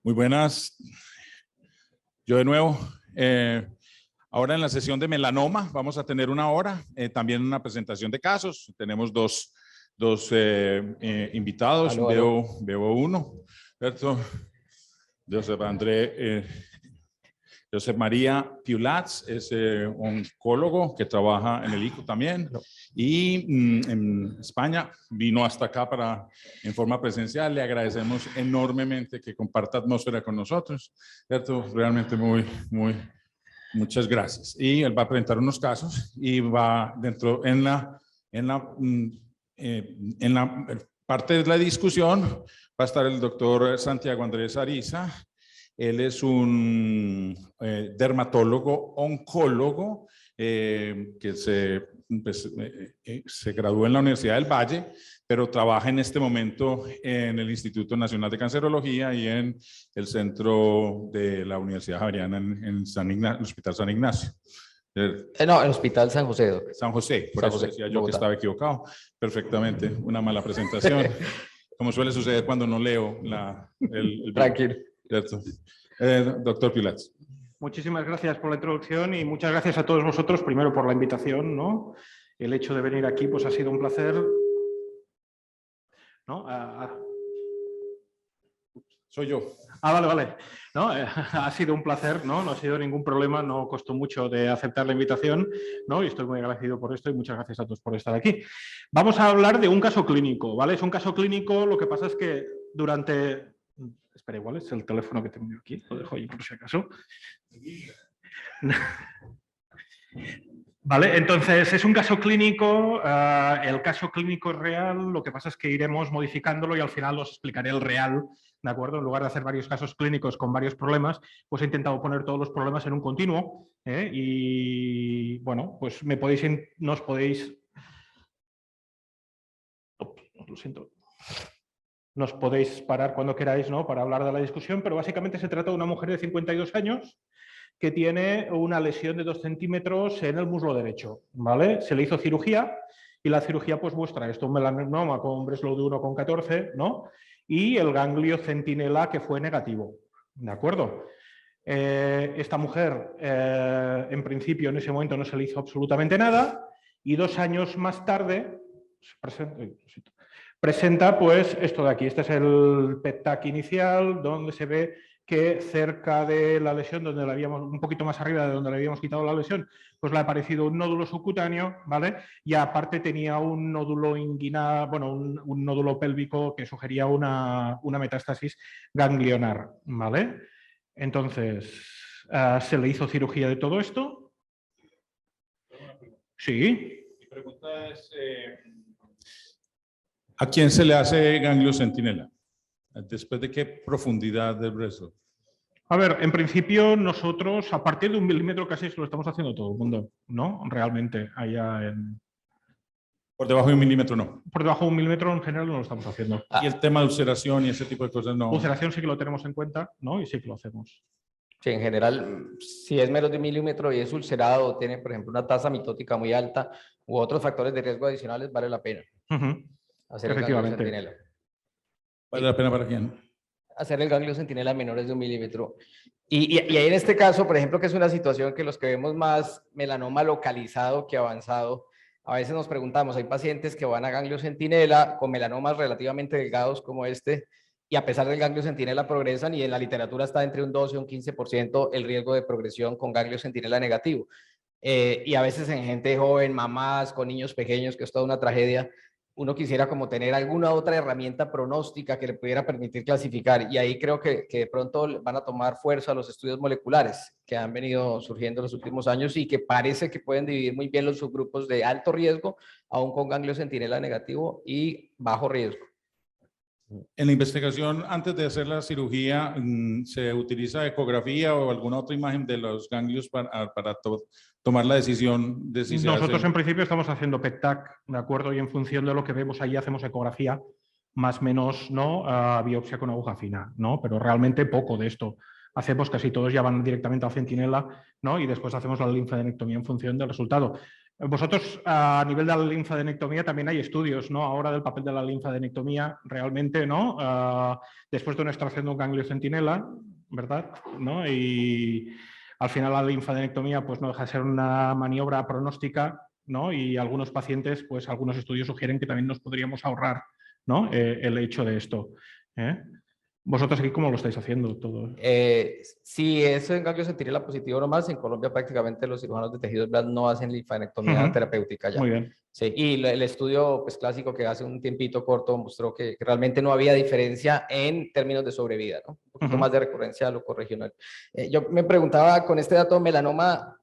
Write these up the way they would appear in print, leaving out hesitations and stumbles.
Muy buenas. Yo de nuevo. Ahora en la sesión de melanoma vamos a tener una hora, también una presentación de casos. Tenemos dos invitados. Aló. Veo uno, ¿cierto? Josep María Piulats es oncólogo que trabaja en el ICO también y en España vino hasta acá en forma presencial. Le agradecemos enormemente que comparta atmósfera con nosotros, ¿cierto? Realmente muchas gracias. Y él va a presentar unos casos y va en la parte de la discusión va a estar el doctor Santiago Andrés Ariza. Él es un dermatólogo oncólogo que se graduó en la Universidad del Valle, pero trabaja en este momento en el Instituto Nacional de Cancerología y en el centro de la Universidad Javeriana en el Hospital San Ignacio. No, el Hospital San José. Doctor. San José, por eso decía yo que estaba equivocado. Perfectamente, una mala presentación. Como suele suceder cuando no leo el Tranquilo. ¿Cierto? Doctor Piulats. Muchísimas gracias por la introducción y muchas gracias a todos vosotros, primero por la invitación, ¿no? El hecho de venir aquí pues ha sido un placer, ¿no? Soy yo. Vale. ¿No? Ha sido un placer, ¿no? No ha sido ningún problema, no costó mucho de aceptar la invitación, ¿no? Y estoy muy agradecido por esto y muchas gracias a todos por estar aquí. Vamos a hablar de un caso clínico, ¿vale? Es un caso clínico, lo que pasa es que durante... Espera, igual es el teléfono que tengo yo aquí, lo dejo ahí por si acaso. Vale, entonces es un caso clínico, el caso clínico es real, lo que pasa es que iremos modificándolo y al final os explicaré el real, ¿de acuerdo? En lugar de hacer varios casos clínicos con varios problemas, pues he intentado poner todos los problemas en un continuo, y bueno, pues nos podéis... Lo siento. Nos podéis parar cuando queráis, ¿no? Para hablar de la discusión, pero básicamente se trata de una mujer de 52 años que tiene una lesión de 2 centímetros en el muslo derecho, ¿vale? Se le hizo cirugía y la cirugía pues muestra esto, un melanoma con un Breslow de 1,14, ¿no? Y el ganglio centinela que fue negativo, ¿de acuerdo? Esta mujer, en principio, en ese momento no se le hizo absolutamente nada y 2 años más tarde presenta pues esto de aquí. Este es el PET-TAC inicial, donde se ve que cerca de la lesión, donde la habíamos, un poquito más arriba de donde le habíamos quitado la lesión, pues le ha aparecido un nódulo subcutáneo, ¿vale? Y aparte tenía un nódulo inguinal, bueno, un nódulo pélvico que sugería una metástasis ganglionar, ¿vale? Entonces, ¿se le hizo cirugía de todo esto? Sí. Mi pregunta es... ¿A quién se le hace ganglio centinela? ¿Después de qué profundidad del Breslow? A ver, en principio nosotros a partir de 1 milímetro casi lo estamos haciendo todo el mundo, ¿no? Realmente, allá en... Por debajo de 1 milímetro no. Por debajo de 1 milímetro en general no lo estamos haciendo. Y el tema de ulceración y ese tipo de cosas no. Ulceración sí que lo tenemos en cuenta, ¿no? Y sí que lo hacemos. Sí, en general, si es menos de 1 milímetro y es ulcerado o tiene, por ejemplo, una tasa mitótica muy alta u otros factores de riesgo adicionales, vale la pena. Hacer Efectivamente. el ganglio centinela. ¿Vale la pena para quién? Hacer el ganglio centinela a menores de 1 milímetro. Y ahí en este caso, por ejemplo, que es una situación que los que vemos más melanoma localizado que avanzado, a veces nos preguntamos, hay pacientes que van a ganglio centinela con melanomas relativamente delgados como este, y a pesar del ganglio centinela progresan, y en la literatura está entre un 12 y un 15% el riesgo de progresión con ganglio centinela negativo. Y a veces en gente joven, mamás con niños pequeños, que es toda una tragedia, uno quisiera como tener alguna otra herramienta pronóstica que le pudiera permitir clasificar, y ahí creo que de pronto van a tomar fuerza los estudios moleculares que han venido surgiendo en los últimos años y que parece que pueden dividir muy bien los subgrupos de alto riesgo, aún con ganglio centinela negativo, y bajo riesgo. En la investigación, antes de hacer la cirugía, ¿se utiliza ecografía o alguna otra imagen de los ganglios para tomar la decisión de si se Nosotros hace? en principio estamos haciendo PET-TAC, ¿de acuerdo? Y en función de lo que vemos ahí hacemos ecografía, más o menos, ¿no? Biopsia con aguja fina, ¿no? Pero realmente poco de esto. Hacemos, casi todos ya van directamente a centinela, ¿no? Y después hacemos la linfadenectomía en función del resultado. Vosotros, a nivel de la linfadenectomía, también hay estudios, ¿no? Ahora del papel de la linfadenectomía, realmente, ¿no? Después de una extracción de un ganglio centinela, ¿verdad? ¿No? Y al final la linfadenectomía pues, no deja de ser una maniobra pronóstica, ¿no? Y algunos pacientes, pues algunos estudios sugieren que también nos podríamos ahorrar, ¿no? El hecho de esto. ¿Vosotros aquí cómo lo estáis haciendo todo? Si es en ganglio centinela positivo nomás, en Colombia prácticamente los cirujanos de tejidos blandos no hacen linfadenectomía terapéutica ya. Muy bien. Sí, y el estudio pues, clásico que hace un tiempito corto mostró que realmente no había diferencia en términos de sobrevida, ¿no? Un poquito más de recurrencia locorregional. Yo me preguntaba con este dato de melanoma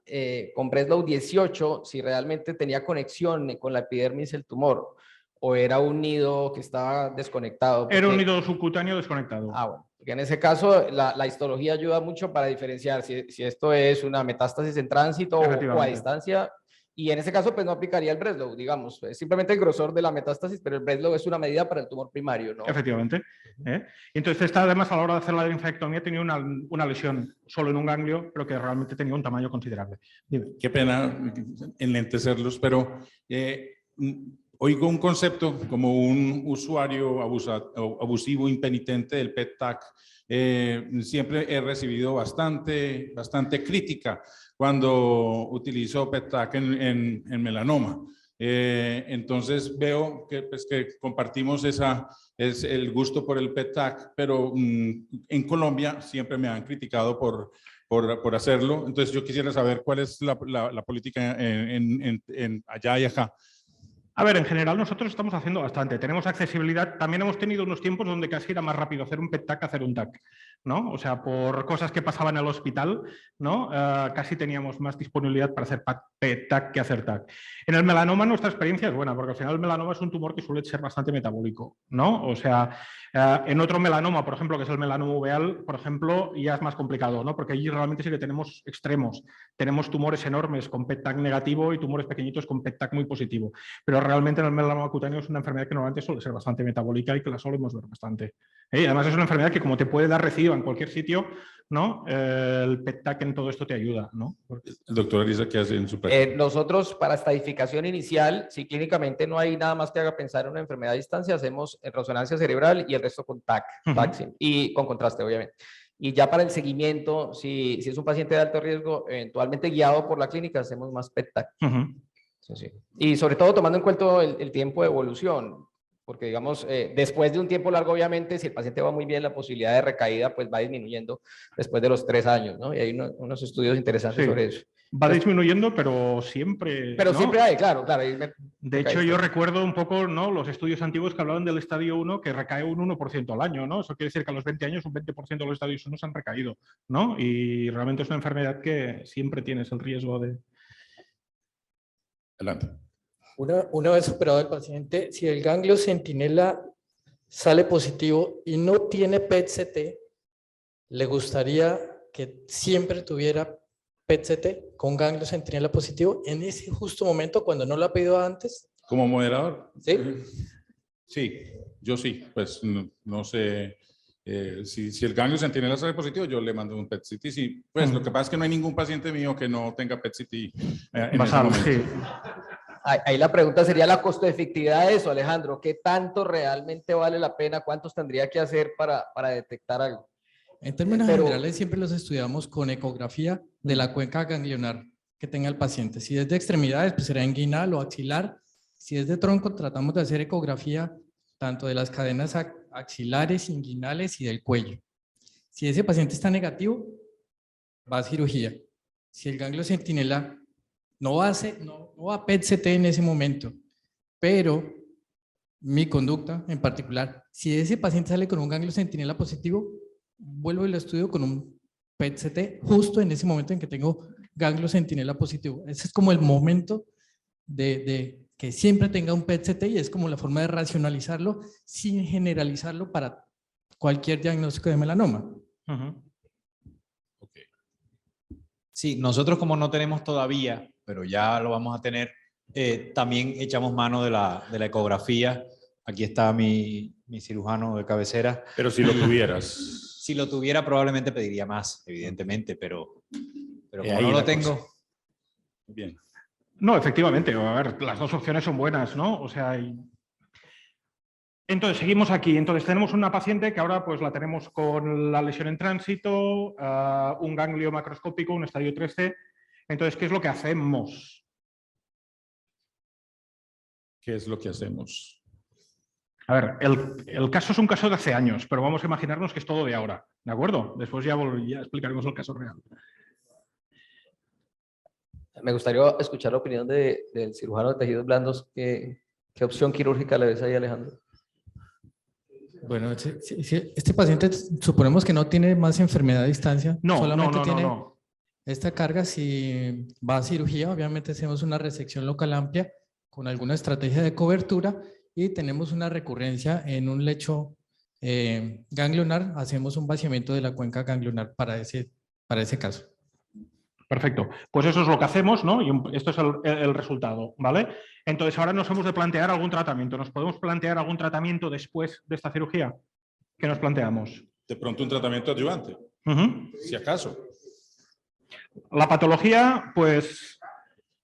con Breslow 18 si realmente tenía conexión con la epidermis el tumor o era un nido que estaba desconectado. Era un nido subcutáneo desconectado. Ah, bueno, porque en ese caso la histología ayuda mucho para diferenciar si esto es una metástasis en tránsito o a distancia. Y en ese caso, pues no aplicaría el Breslow, digamos. Es simplemente el grosor de la metástasis, pero el Breslow es una medida para el tumor primario, ¿no? Efectivamente. Entonces, esta además a la hora de hacer la linfadenectomía tenía una lesión solo en un ganglio, pero que realmente tenía un tamaño considerable. Dime. Qué pena enlentecerlos, pero oigo un concepto como un usuario abusivo, impenitente del PET-TAC. Siempre he recibido bastante crítica cuando utilizo PET-TAC en melanoma. Entonces veo que, pues, que compartimos es el gusto por el PET-TAC, pero en Colombia siempre me han criticado por hacerlo. Entonces yo quisiera saber cuál es la política allá y acá. A ver, en general nosotros estamos haciendo bastante. Tenemos accesibilidad. También hemos tenido unos tiempos donde casi era más rápido hacer un PET-TAC que hacer un TAC, ¿no? O sea, por cosas que pasaban en el hospital, ¿no? Casi teníamos más disponibilidad para hacer PET-TAC que hacer TAC. En el melanoma nuestra experiencia es buena, porque al final el melanoma es un tumor que suele ser bastante metabólico, ¿no? O sea, en otro melanoma, por ejemplo, que es el melanoma uveal, por ejemplo, ya es más complicado, ¿no? Porque allí realmente sí que tenemos extremos. Tenemos tumores enormes con PET-TAC negativo y tumores pequeñitos con PET-TAC muy positivo. Pero realmente en el melanoma cutáneo es una enfermedad que normalmente suele ser bastante metabólica y que la solemos ver bastante. Además es una enfermedad que como te puede dar recidiva en cualquier sitio, ¿no? El PET-TAC en todo esto te ayuda, ¿no? El doctor Ariza, ¿qué hace en su práctica? Nosotros para estadificación inicial, si clínicamente no hay nada más que haga pensar en una enfermedad a distancia, hacemos resonancia cerebral y el resto con TAC, y con contraste, obviamente. Y ya para el seguimiento, si es un paciente de alto riesgo, eventualmente guiado por la clínica, hacemos más PET-TAC. Sí. Y sobre todo tomando en cuenta el tiempo de evolución, porque digamos, después de un tiempo largo, obviamente, si el paciente va muy bien, la posibilidad de recaída pues va disminuyendo después de los 3 años, ¿no? Y hay unos estudios interesantes sobre eso. Va disminuyendo, pero siempre... Pero ¿no? Siempre hay, claro. De hecho, yo recuerdo un poco, ¿no? Los estudios antiguos que hablaban del estadio 1, que recae un 1% al año, ¿no? Eso quiere decir que a los 20 años un 20% de los estadios 1 se han recaído, ¿no? Y realmente es una enfermedad que siempre tienes el riesgo de... Adelante. Una vez superado el paciente, si el ganglio centinela sale positivo y no tiene PET-CT, ¿le gustaría que siempre tuviera PET-CT con ganglio centinela positivo en ese justo momento cuando no lo ha pedido antes? ¿Como moderador? Sí. Sí, yo sí. Pues no sé. Si el ganglio centinela sale positivo, yo le mando un PET-CT. Sí, pues lo que pasa es que no hay ningún paciente mío que no tenga PET-CT en ese momento. Sí. Ahí la pregunta sería la costo-efectividad de eso, Alejandro. ¿Qué tanto realmente vale la pena? ¿Cuántos tendría que hacer para detectar algo? En términos generales, siempre los estudiamos con ecografía de la cuenca ganglionar que tenga el paciente. Si es de extremidades, pues será inguinal o axilar. Si es de tronco, tratamos de hacer ecografía tanto de las cadenas axilares, inguinales y del cuello. Si ese paciente está negativo, va a cirugía. Si el ganglio centinela no va a PET-CT en ese momento, pero mi conducta en particular, si ese paciente sale con un ganglio centinela positivo, vuelvo y lo estudio con un PET-CT justo en ese momento en que tengo ganglio centinela positivo. Ese es como el momento de que siempre tenga un PET-CT y es como la forma de racionalizarlo sin generalizarlo para cualquier diagnóstico de melanoma. Sí, nosotros como no tenemos todavía, pero ya lo vamos a tener, también echamos mano de la ecografía. Aquí está mi cirujano de cabecera. Pero si lo tuvieras. Si lo tuviera probablemente pediría más, evidentemente, pero como ahí no lo tengo. Bien. No, efectivamente. A ver, las dos opciones son buenas, ¿no? O sea, entonces, seguimos aquí. Entonces, tenemos una paciente que ahora pues la tenemos con la lesión en tránsito, un ganglio macroscópico, un estadio 3C. Entonces, ¿qué es lo que hacemos? ¿Qué es lo que hacemos? A ver, el caso es un caso de hace años, pero vamos a imaginarnos que es todo de ahora, ¿de acuerdo? Después ya explicaremos el caso real. Me gustaría escuchar la opinión del cirujano de tejidos blandos. ¿Qué opción quirúrgica le ves ahí, Alejandro? Bueno, este paciente suponemos que no tiene más enfermedad a distancia, solamente tiene esta carga. Si va a cirugía, obviamente hacemos una resección local amplia con alguna estrategia de cobertura y tenemos una recurrencia en un lecho ganglionar, hacemos un vaciamiento de la cuenca ganglionar para ese caso. Perfecto. Pues eso es lo que hacemos, ¿no? Y esto es el resultado, ¿vale? Entonces, ahora nos hemos de plantear algún tratamiento. ¿Nos podemos plantear algún tratamiento después de esta cirugía? ¿Qué nos planteamos? De pronto un tratamiento adyuvante, si acaso. La patología, pues...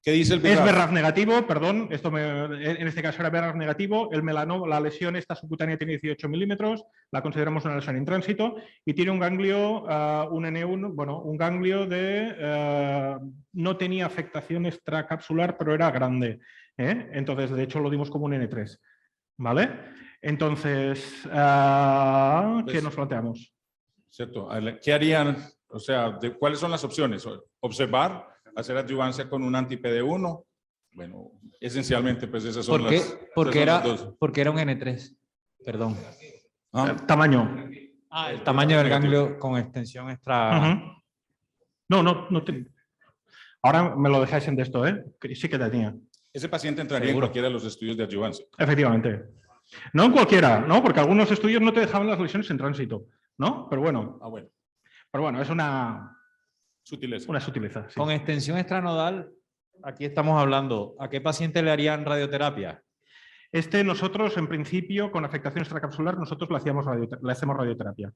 ¿Qué dice el BRAF? Es BRAF negativo, perdón, en este caso era BRAF negativo, el melanoma, la lesión esta subcutánea tiene 18 milímetros, la consideramos una lesión en tránsito y tiene un ganglio, un N1, bueno, un ganglio de, no tenía afectación extracapsular, pero era grande, entonces de hecho lo dimos como un N3, ¿vale? Entonces, ¿qué nos planteamos? Cierto, ¿qué harían? O sea, ¿cuáles son las opciones? Observar, hacer adyuvancia con un anti-PD1. Bueno, esencialmente, pues esas son porque era un N3, perdón. Tamaño. El tamaño del ganglio con extensión extra... No. Ahora me lo dejáis en esto, que sí que tenía. Ese paciente entraría en cualquiera de los estudios de adyuvancia. Efectivamente. No en cualquiera, ¿no? Porque algunos estudios no te dejaban las lesiones en tránsito, ¿no? Pero bueno. Bueno. Pero bueno, es una... Sutileza. Una sutileza, sí. Con extensión extranodal, aquí estamos hablando, ¿a qué paciente le harían radioterapia? Nosotros, en principio, con afectación extracapsular, nosotros le hacemos radioterapia.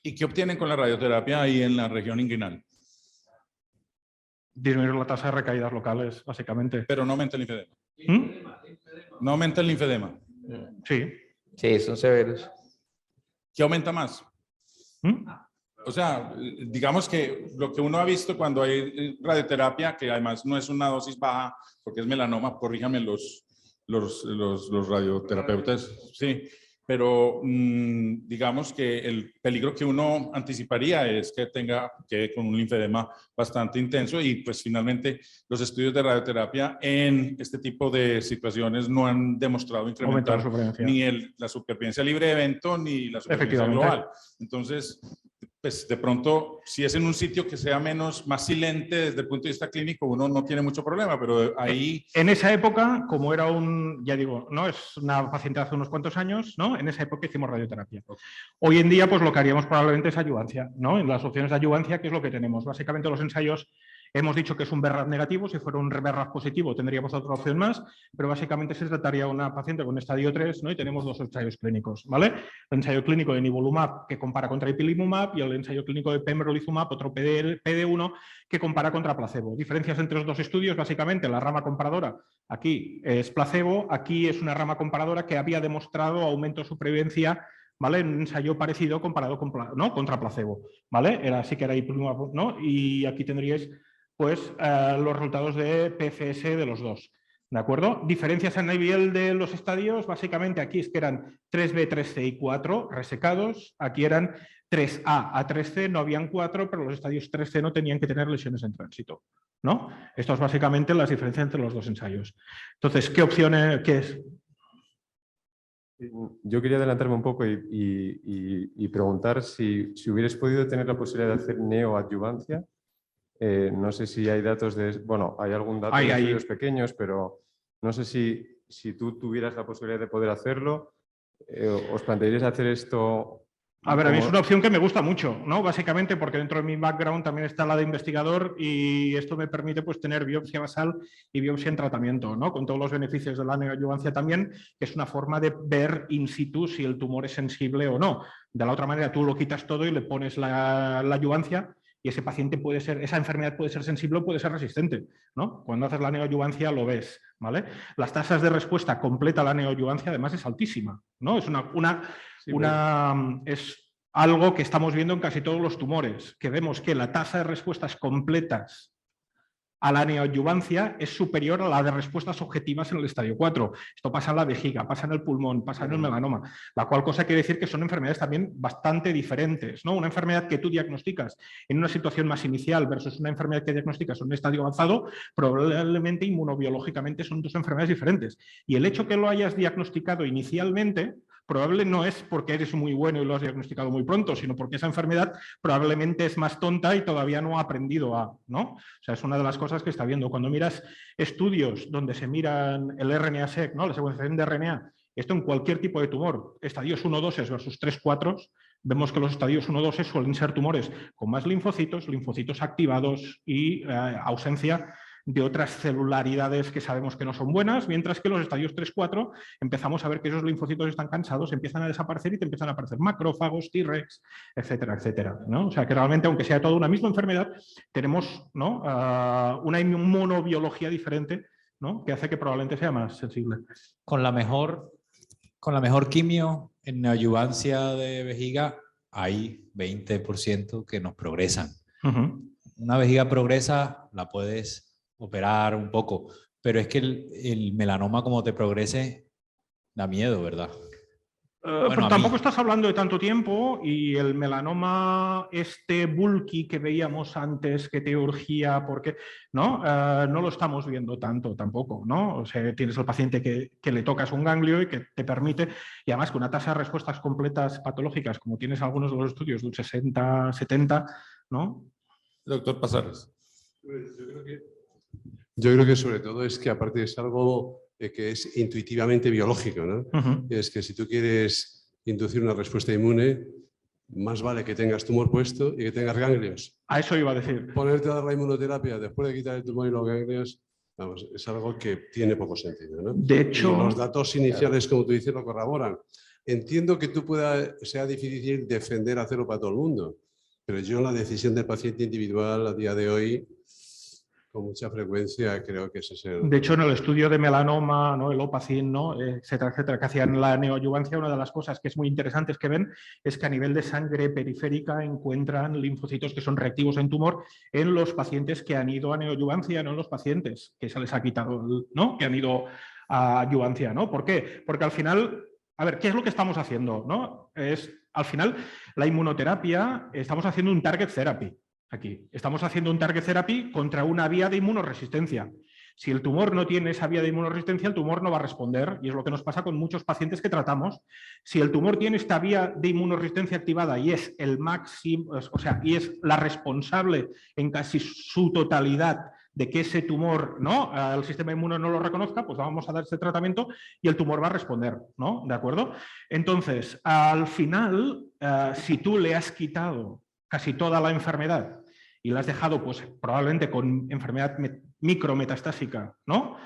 ¿Y qué obtienen con la radioterapia ahí en la región inguinal? Disminuir la tasa de recaídas locales, básicamente. Pero no aumenta el linfedema. ¿No aumenta el linfedema? Sí. Sí, son severos. ¿Qué aumenta más? O sea, digamos que lo que uno ha visto cuando hay radioterapia, que además no es una dosis baja, porque es melanoma, corríjame los radioterapeutas, sí, pero digamos que el peligro que uno anticiparía es que que con un linfedema bastante intenso y pues finalmente los estudios de radioterapia en este tipo de situaciones no han demostrado incrementar ni la supervivencia libre de evento ni la supervivencia global. Entonces, pues de pronto, si es en un sitio que sea más silente desde el punto de vista clínico, uno no tiene mucho problema, pero ahí... En esa época, como era ya digo, ¿no? Es una paciente hace unos cuantos años, ¿no? En esa época hicimos radioterapia. Hoy en día, pues lo que haríamos probablemente es adyuvancia, ¿no? En las opciones de adyuvancia, ¿qué es lo que tenemos? Básicamente los ensayos, hemos dicho que es un BRAF negativo, si fuera un BRAF positivo tendríamos otra opción más, pero básicamente se trataría de una paciente con estadio 3, ¿no? Y tenemos dos ensayos clínicos, ¿vale? El ensayo clínico de nivolumab que compara contra ipilimumab y el ensayo clínico de pembrolizumab, otro PD1, que compara contra placebo. Diferencias entre los dos estudios, básicamente la rama comparadora aquí es placebo, aquí es una rama comparadora que había demostrado aumento de supervivencia, ¿vale? En un ensayo parecido comparado contra placebo, ¿vale? Sí que era ipilimumab, ¿no? Y aquí tendríais pues los resultados de PFS de los dos, ¿de acuerdo? Diferencias a nivel de los estadios, básicamente aquí es que eran 3B, 3C y 4 resecados, aquí eran 3A a 3C, no habían 4, pero los estadios 3C no tenían que tener lesiones en tránsito, ¿no? Esto es básicamente las diferencias entre los dos ensayos. Entonces, ¿qué opciones, qué es? Yo quería adelantarme un poco y preguntar si hubierais podido tener la posibilidad de hacer neoadyuvancia. No sé si hay datos bueno, hay algún dato de estudios pequeños, pero no sé si tú tuvieras la posibilidad de poder hacerlo, ¿os plantearíais hacer esto? A ver, a mí es una opción que me gusta mucho, ¿no? Básicamente porque dentro de mi background también está la de investigador y esto me permite pues tener biopsia basal y biopsia en tratamiento, ¿no? Con todos los beneficios de la neoadyuvancia también, que es una forma de ver in situ si el tumor es sensible o no. De la otra manera tú lo quitas todo y le pones la adyuvancia y ese paciente puede ser, esa enfermedad puede ser sensible o puede ser resistente, ¿no? Cuando haces la neoadyuvancia lo ves, ¿vale? Las tasas de respuesta completa a la neoadyuvancia además es altísima, ¿no? Es algo que estamos viendo en casi todos los tumores, que vemos que la tasa de respuestas completas a la neoadyuvancia es superior a la de respuestas objetivas en el estadio 4. Esto pasa en la vejiga, pasa en el pulmón, pasa en el melanoma, la cual cosa quiere decir que son enfermedades también bastante diferentes, ¿no? Una enfermedad que tú diagnosticas en una situación más inicial versus una enfermedad que diagnosticas en un estadio avanzado, probablemente inmunobiológicamente son dos enfermedades diferentes. Y el hecho que lo hayas diagnosticado inicialmente probable no es porque eres muy bueno y lo has diagnosticado muy pronto, sino porque esa enfermedad probablemente es más tonta y todavía no ha aprendido a, ¿no? O sea, es una de las cosas que está viendo. Cuando miras estudios donde se miran el RNA-seq, ¿no? La secuenciación de RNA, esto en cualquier tipo de tumor, estadios 1-2 versus 3-4, vemos que los estadios 1-2 suelen ser tumores con más linfocitos, linfocitos activados y ausencia de otras celularidades que sabemos que no son buenas, mientras que los estadios 3-4 empezamos a ver que esos linfocitos están cansados, empiezan a desaparecer y te empiezan a aparecer macrófagos, T-rex, etcétera, etcétera, ¿no? O sea que realmente, aunque sea toda una misma enfermedad, tenemos, ¿no? Una inmunobiología diferente, ¿no? Que hace que probablemente sea más sensible. Con la mejor quimio en neoadyuvancia de vejiga hay 20% que nos progresan. Una vejiga progresa, la puedes operar un poco, pero es que el melanoma como te progrese da miedo, ¿verdad? Pero tampoco estás hablando de tanto tiempo y el melanoma bulky que veíamos antes que te urgía porque no lo estamos viendo tanto tampoco, ¿no? O sea, tienes al paciente que le tocas un ganglio y que te permite, y además con una tasa de respuestas completas patológicas como tienes algunos de los estudios de un 60-70, ¿no? Doctor Pasares. Yo creo que sobre todo es que aparte es algo que es intuitivamente biológico, ¿no? Es que si tú quieres inducir una respuesta inmune, más vale que tengas tumor puesto y que tengas ganglios. A eso iba a decir. Ponerte a dar la inmunoterapia después de quitar el tumor y los ganglios, vamos, es algo que tiene poco sentido, ¿no? De hecho, y los datos iniciales, como tú dices, lo corroboran. Entiendo que sea difícil defender hacerlo para todo el mundo, pero yo en la decisión del paciente individual a día de hoy, con mucha frecuencia, creo que ese es el... De hecho, en el estudio de melanoma, ¿no? El opacin, ¿no? etcétera, etcétera, que hacían la neoadyuvancia, una de las cosas que es muy interesante que ven es que a nivel de sangre periférica encuentran linfocitos que son reactivos en tumor en los pacientes que han ido a neoadyuvancia, no en los pacientes que se les ha quitado, ¿no? Que han ido a adyuvancia, ¿no? ¿Por qué? Porque al final, a ver, ¿qué es lo que estamos haciendo, ¿no? Al final, la inmunoterapia, estamos haciendo un target therapy. Aquí estamos haciendo un target therapy contra una vía de inmunoresistencia. Si el tumor no tiene esa vía de inmunoresistencia, el tumor no va a responder, y es lo que nos pasa con muchos pacientes que tratamos. Si el tumor tiene esta vía de inmunoresistencia activada y es el máximo, o sea, y es la responsable en casi su totalidad de que ese tumor, ¿no? El sistema inmune no lo reconozca, pues vamos a dar ese tratamiento y el tumor va a responder, ¿no? ¿De acuerdo? Entonces, al final, si tú le has quitado casi toda la enfermedad y la has dejado, pues probablemente con enfermedad micrometastásica, ¿no?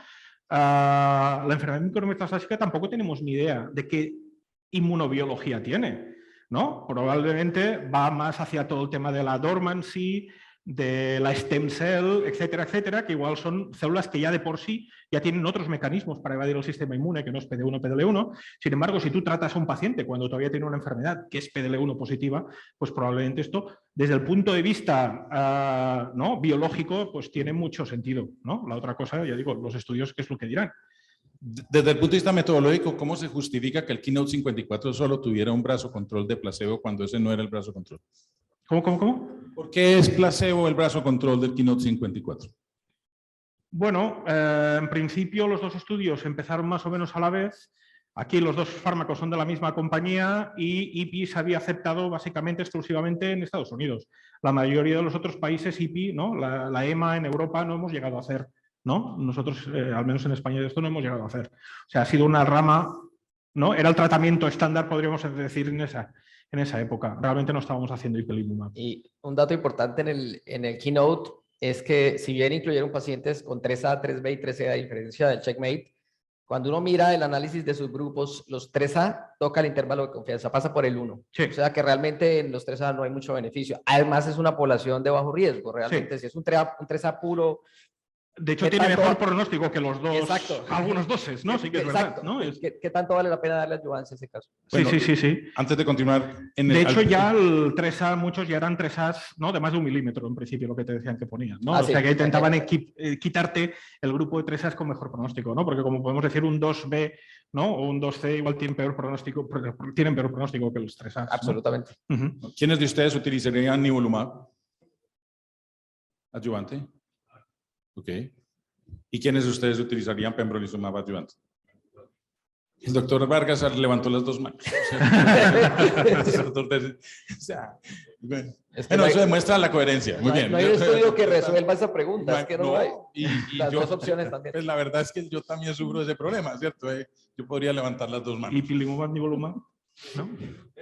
La enfermedad micrometastásica tampoco tenemos ni idea de qué inmunobiología tiene, ¿no? Probablemente va más hacia todo el tema de la dormancy, de la stem cell, etcétera, etcétera, que igual son células que ya de por sí ya tienen otros mecanismos para evadir el sistema inmune, que no es PD1, PDL1. Sin embargo, si tú tratas a un paciente cuando todavía tiene una enfermedad que es PDL1 positiva, pues probablemente esto, desde el punto de vista ¿no? biológico, pues tiene mucho sentido, ¿no? La otra cosa, ya digo, los estudios, ¿qué es lo que dirán? Desde el punto de vista metodológico, ¿cómo se justifica que el Keynote 54 solo tuviera un brazo control de placebo cuando ese no era el brazo control? ¿Cómo? ¿Por qué es placebo el brazo control del Keynote 54? Bueno, en principio los dos estudios empezaron más o menos a la vez. Aquí los dos fármacos son de la misma compañía y IPI se había aceptado básicamente exclusivamente en Estados Unidos. La mayoría de los otros países IPI, ¿no? la EMA en Europa no hemos llegado a hacer, ¿no? Nosotros, al menos en España, de esto no hemos llegado a hacer. O sea, ha sido una rama, ¿no? Era el tratamiento estándar, podríamos decir, en esa época. Realmente no estábamos haciendo ipilimumab. Y un dato importante en el Keynote es que si bien incluyeron pacientes con 3A, 3B y 3C a diferencia del Checkmate, Cuando uno mira el análisis de sus grupos, los 3A toca el intervalo de confianza, pasa por el 1. Sí. O sea que realmente en los 3A no hay mucho beneficio. Además es una población de bajo riesgo, realmente. Sí. Si es un 3A puro... De hecho, ¿qué tiene tanto- mejor pronóstico que los dos, Exacto. algunos doses, ¿no? Sí que es verdad, Exacto. ¿no? Es- ¿Qué tanto vale la pena darle ayudancia en ese caso? Bueno, sí. Antes de continuar, De hecho, ya el 3A, muchos ya eran 3As, ¿no? De más de 1 milímetro, en principio, lo que te decían que ponían, ¿no? Ah, o sí. sea, que intentaban quitarte el grupo de 3As con mejor pronóstico, ¿no? Porque como podemos decir, un 2B, ¿no? O un 2C igual tienen peor pronóstico que los 3As, ¿no? Absolutamente. Ujú. ¿quiénes de ustedes utilizarían nivolumab? Adyuvante. Ok. ¿Y quiénes de ustedes utilizarían pembrolizumab adyuvante? El doctor Vargas levantó las dos manos. O sea, bueno, Es que no eso hay- demuestra la coherencia. Muy bien. No hay un estudio que resuelva esa pregunta, es que no No, lo hay. y Las yo, dos opciones también. pues la verdad es que yo también sufro de ese problema, ¿cierto? Yo podría levantar las dos manos. ¿Y pilimumab, nivolumab? ¿No?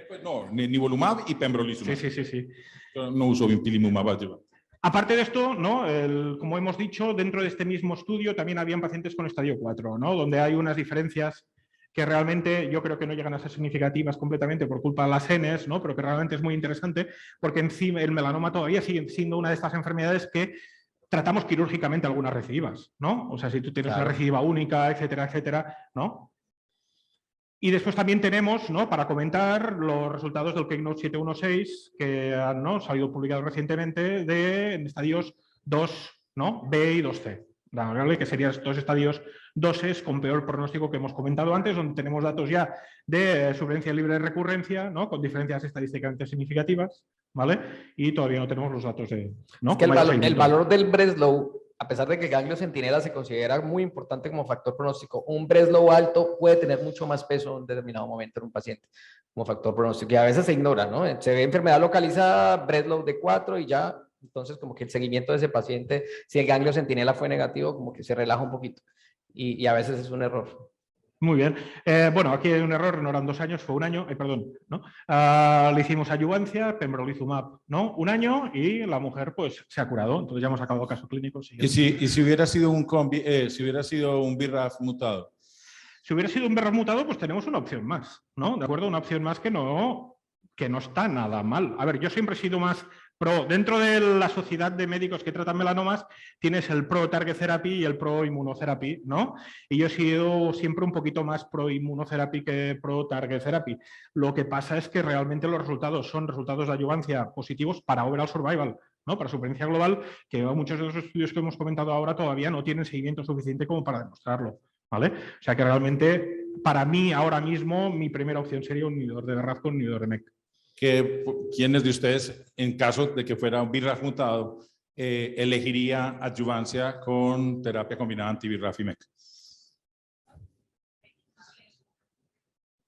Pues no, nivolumab y pembrolizumab. Sí. Yo no uso pilimumab adyuvante. Aparte de esto, ¿no? Como hemos dicho, dentro de este mismo estudio también habían pacientes con estadio 4, ¿no? Donde hay unas diferencias que realmente yo creo que no llegan a ser significativas completamente por culpa de las genes, ¿no? Pero que realmente es muy interesante porque encima el melanoma todavía sigue siendo una de estas enfermedades que tratamos quirúrgicamente algunas recidivas, ¿no? O sea, si tú tienes Claro. una recidiva única, etcétera, ¿no? Y después también tenemos, ¿no? Para comentar los resultados del Keynote 716 que han, ¿no? salido publicados recientemente en estadios 2, ¿no? B y 2C. ¿Vale? Que serían estos estadios 2 con peor pronóstico que hemos comentado antes, donde tenemos datos ya de supervivencia libre de recurrencia, ¿no? Con diferencias estadísticamente significativas, ¿vale? Y todavía no tenemos los datos de... ¿no? Es que Como el seguimiento. valor del Breslow, a pesar de que ganglio centinela se considera muy importante como factor pronóstico, un Breslow alto puede tener mucho más peso en un determinado momento en un paciente como factor pronóstico, y a veces se ignora, ¿no? Se ve enfermedad localizada, Breslow de 4 y ya, entonces como que el seguimiento de ese paciente, si el ganglio centinela fue negativo, como que se relaja un poquito, y a veces es un error. Muy bien. Bueno, aquí hay un error, no eran 2 años, fue 1 año, perdón, ¿no? Le hicimos adyuvancia, pembrolizumab, ¿no? 1 año y la mujer pues se ha curado, entonces ya hemos acabado caso clínico. ¿Y si hubiera sido si hubiera sido un BRAF mutado? Si hubiera sido un BRAF mutado, pues tenemos una opción más, ¿no? ¿De acuerdo? Una opción más que no está nada mal. A ver, yo siempre he sido más pro. Dentro de la sociedad de médicos que tratan melanomas, tienes el pro target therapy y el pro inmunotherapy, ¿no? Y yo he sido siempre un poquito más pro inmunotherapy que pro target therapy. Lo que pasa es que realmente los resultados son resultados de adyuvancia positivos para overall survival, ¿no? Para supervivencia global, que muchos de los estudios que hemos comentado ahora todavía no tienen seguimiento suficiente como para demostrarlo, ¿vale? O sea que realmente, para mí, ahora mismo, mi primera opción sería un inhibidor de BRAF con un inhibidor de MEK. ¿Quiénes de ustedes, en caso de que fuera un BRAF mutado, elegiría adyuvancia con terapia combinada anti-BRAF y MEK?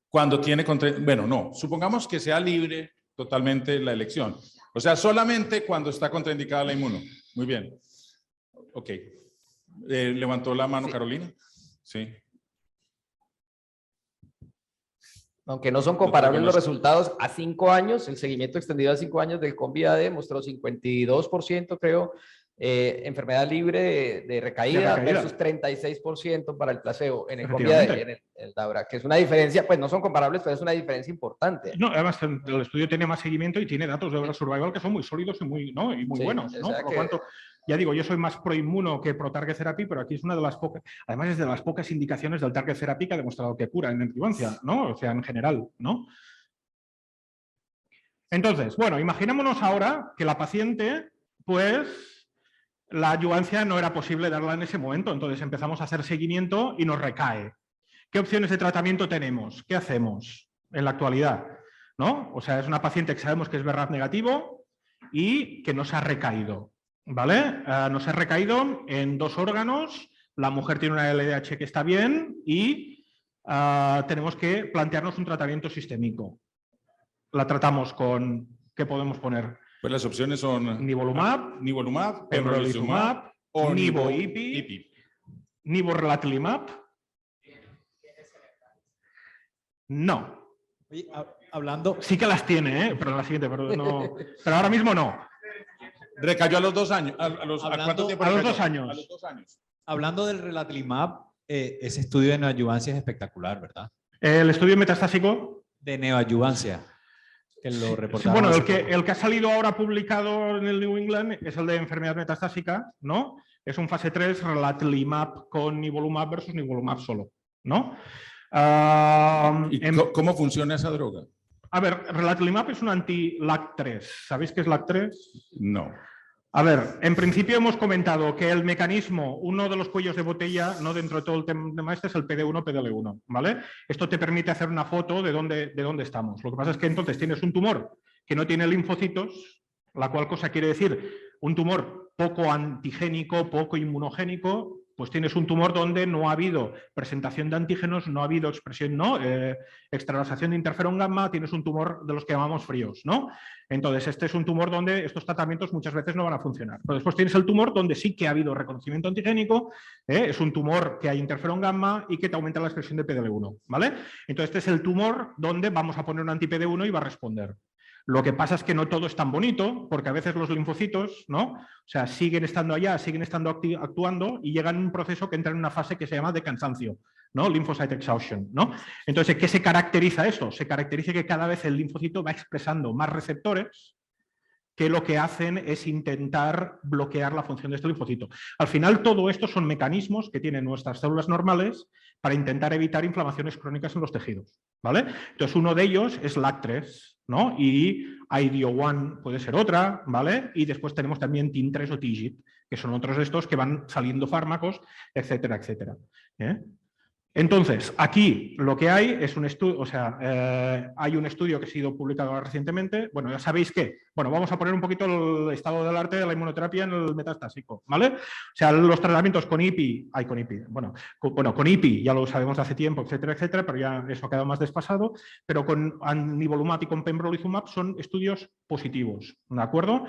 Cuando tiene... Bueno, no. Supongamos que sea libre totalmente la elección. O sea, solamente cuando está contraindicada la inmuno. Muy bien. Ok. ¿Levantó la mano, sí. Carolina? Sí. Aunque no son comparables los resultados a 5 años, el seguimiento extendido a 5 años del COMBI-AD mostró 52%, creo, enfermedad libre de recaída versus 36% para el placebo en el COMBI-AD, en el DABRA, que es una diferencia, pues no son comparables, pero es una diferencia importante. No, además el estudio tiene más seguimiento y tiene datos de overall survival que son muy sólidos y muy, ¿no? y muy buenos, ¿no? Por lo cuanto, ya digo, yo soy más pro inmuno que pro target therapy, pero aquí es una de las pocas, además es de las pocas indicaciones del target therapy que ha demostrado que cura en adyuvancia, ¿no? O sea, en general, ¿no? Entonces, bueno, imaginémonos ahora que la paciente, pues, la adyuvancia no era posible darla en ese momento, entonces empezamos a hacer seguimiento y nos recae. ¿Qué opciones de tratamiento tenemos? ¿Qué hacemos en la actualidad? ¿No? O sea, es una paciente que sabemos que es BRAF negativo y que nos ha recaído. ¿Vale? Nos ha recaído en 2 órganos, la mujer tiene una LDH que está bien y tenemos que plantearnos un tratamiento sistémico. La tratamos con, ¿qué podemos poner? Pues las opciones son nivolumab, pembrolizumab o nivo-ipi, nivo-relatlimab. No. Oye, hablando... Sí que las tiene, pero en la siguiente, pero ahora mismo no. Recayó a los 2 años. ¿A cuánto tiempo? A los 2 años. A los 2 años. Hablando del relatlimab, ese estudio de neoadyuvancia es espectacular, ¿verdad? El estudio metastásico. De neoadyuvancia. Que lo reportaron Bueno, hace poco. el que ha salido ahora publicado en el New England es el de enfermedad metastásica, ¿no? Es un fase 3, relatlimab con nivolumab versus nivolumab solo, ¿no? ¿Y cómo funciona esa droga? A ver, relatlimab es un anti-LAG3. ¿Sabéis qué es LAG3? No. A ver, en principio hemos comentado que el mecanismo, uno de los cuellos de botella, no dentro de todo el tema este, es el PD1, PDL1, ¿vale? Esto te permite hacer una foto de dónde estamos. Lo que pasa es que entonces tienes un tumor que no tiene linfocitos, la cual cosa quiere decir un tumor poco antigénico, poco inmunogénico, pues tienes un tumor donde no ha habido presentación de antígenos, no ha habido expresión, ¿no? Extravasación de interferón gamma, tienes un tumor de los que llamamos fríos, ¿no? Entonces, este es un tumor donde estos tratamientos muchas veces no van a funcionar. Pero después tienes el tumor donde sí que ha habido reconocimiento antigénico, es un tumor que hay interferón gamma y que te aumenta la expresión de PDL1, ¿vale? Entonces, este es el tumor donde vamos a poner un anti-PD1 y va a responder. Lo que pasa es que no todo es tan bonito, porque a veces los linfocitos, ¿no? O sea, siguen estando allá, siguen estando actuando y llegan a un proceso que entra en una fase que se llama de cansancio, ¿no? Lymphocyte exhaustion, ¿no? Entonces, ¿qué se caracteriza esto? Se caracteriza que cada vez el linfocito va expresando más receptores que lo que hacen es intentar bloquear la función de este linfocito. Al final, todo esto son mecanismos que tienen nuestras células normales para intentar evitar inflamaciones crónicas en los tejidos, ¿vale? Entonces, uno de ellos es LAG3, ¿no? Y IDO1 puede ser otra, ¿vale? Y después tenemos también TIM3 o TIGIT, que son otros de estos que van saliendo fármacos, etcétera, etcétera. Entonces, aquí lo que hay es un estudio, o sea, hay un estudio que ha sido publicado recientemente. Bueno, ya sabéis que, bueno, vamos a poner un poquito el estado del arte de la inmunoterapia en el metastásico, ¿vale? O sea, los tratamientos con IPI, con IPI ya lo sabemos de hace tiempo, etcétera, etcétera, pero ya eso ha quedado más desfasado, pero con nivolumab y con pembrolizumab son estudios positivos, ¿de acuerdo?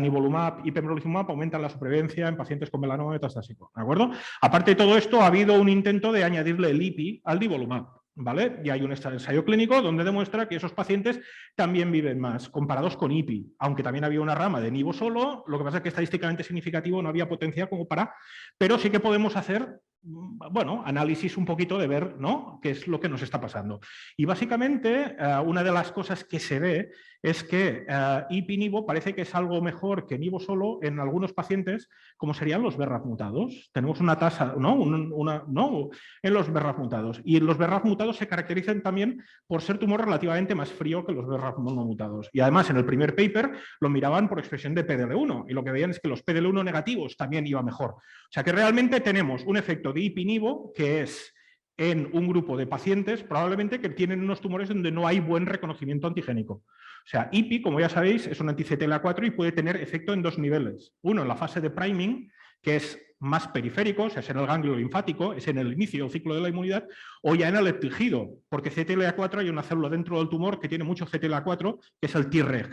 Nivolumab y pembrolizumab aumentan la supervivencia en pacientes con melanoma metastásico, ¿de acuerdo? Aparte de todo esto, ha habido un intento de añadirle el IPI al nivolumab, ¿vale? Y hay un ensayo clínico donde demuestra que esos pacientes también viven más, comparados con IPI, aunque también había una rama de nivo solo, lo que pasa es que estadísticamente significativo no había potencia como para, pero sí que podemos hacer, bueno, análisis un poquito de ver, ¿no?, qué es lo que nos está pasando. Y básicamente, una de las cosas que se ve es que IPI-NIVO parece que es algo mejor que NIVO solo en algunos pacientes, como serían los BRAF mutados. Tenemos una tasa, ¿no?, en los BRAF mutados. Y los BRAF mutados se caracterizan también por ser tumor relativamente más frío que los BRAF no mutados. Y además, en el primer paper lo miraban por expresión de PDL1 y lo que veían es que los PDL1 negativos también iba mejor. O sea que realmente tenemos un efecto de IPI-NIVO que es en un grupo de pacientes probablemente que tienen unos tumores donde no hay buen reconocimiento antigénico. O sea, IPI, como ya sabéis, es un anti-CTLA4 y puede tener efecto en dos niveles. Uno, en la fase de priming, que es más periférico, o sea, es en el ganglio linfático, es en el inicio del ciclo de la inmunidad, o ya en el tejido, porque CTLA4 hay una célula dentro del tumor que tiene mucho CTLA4, que es el Treg,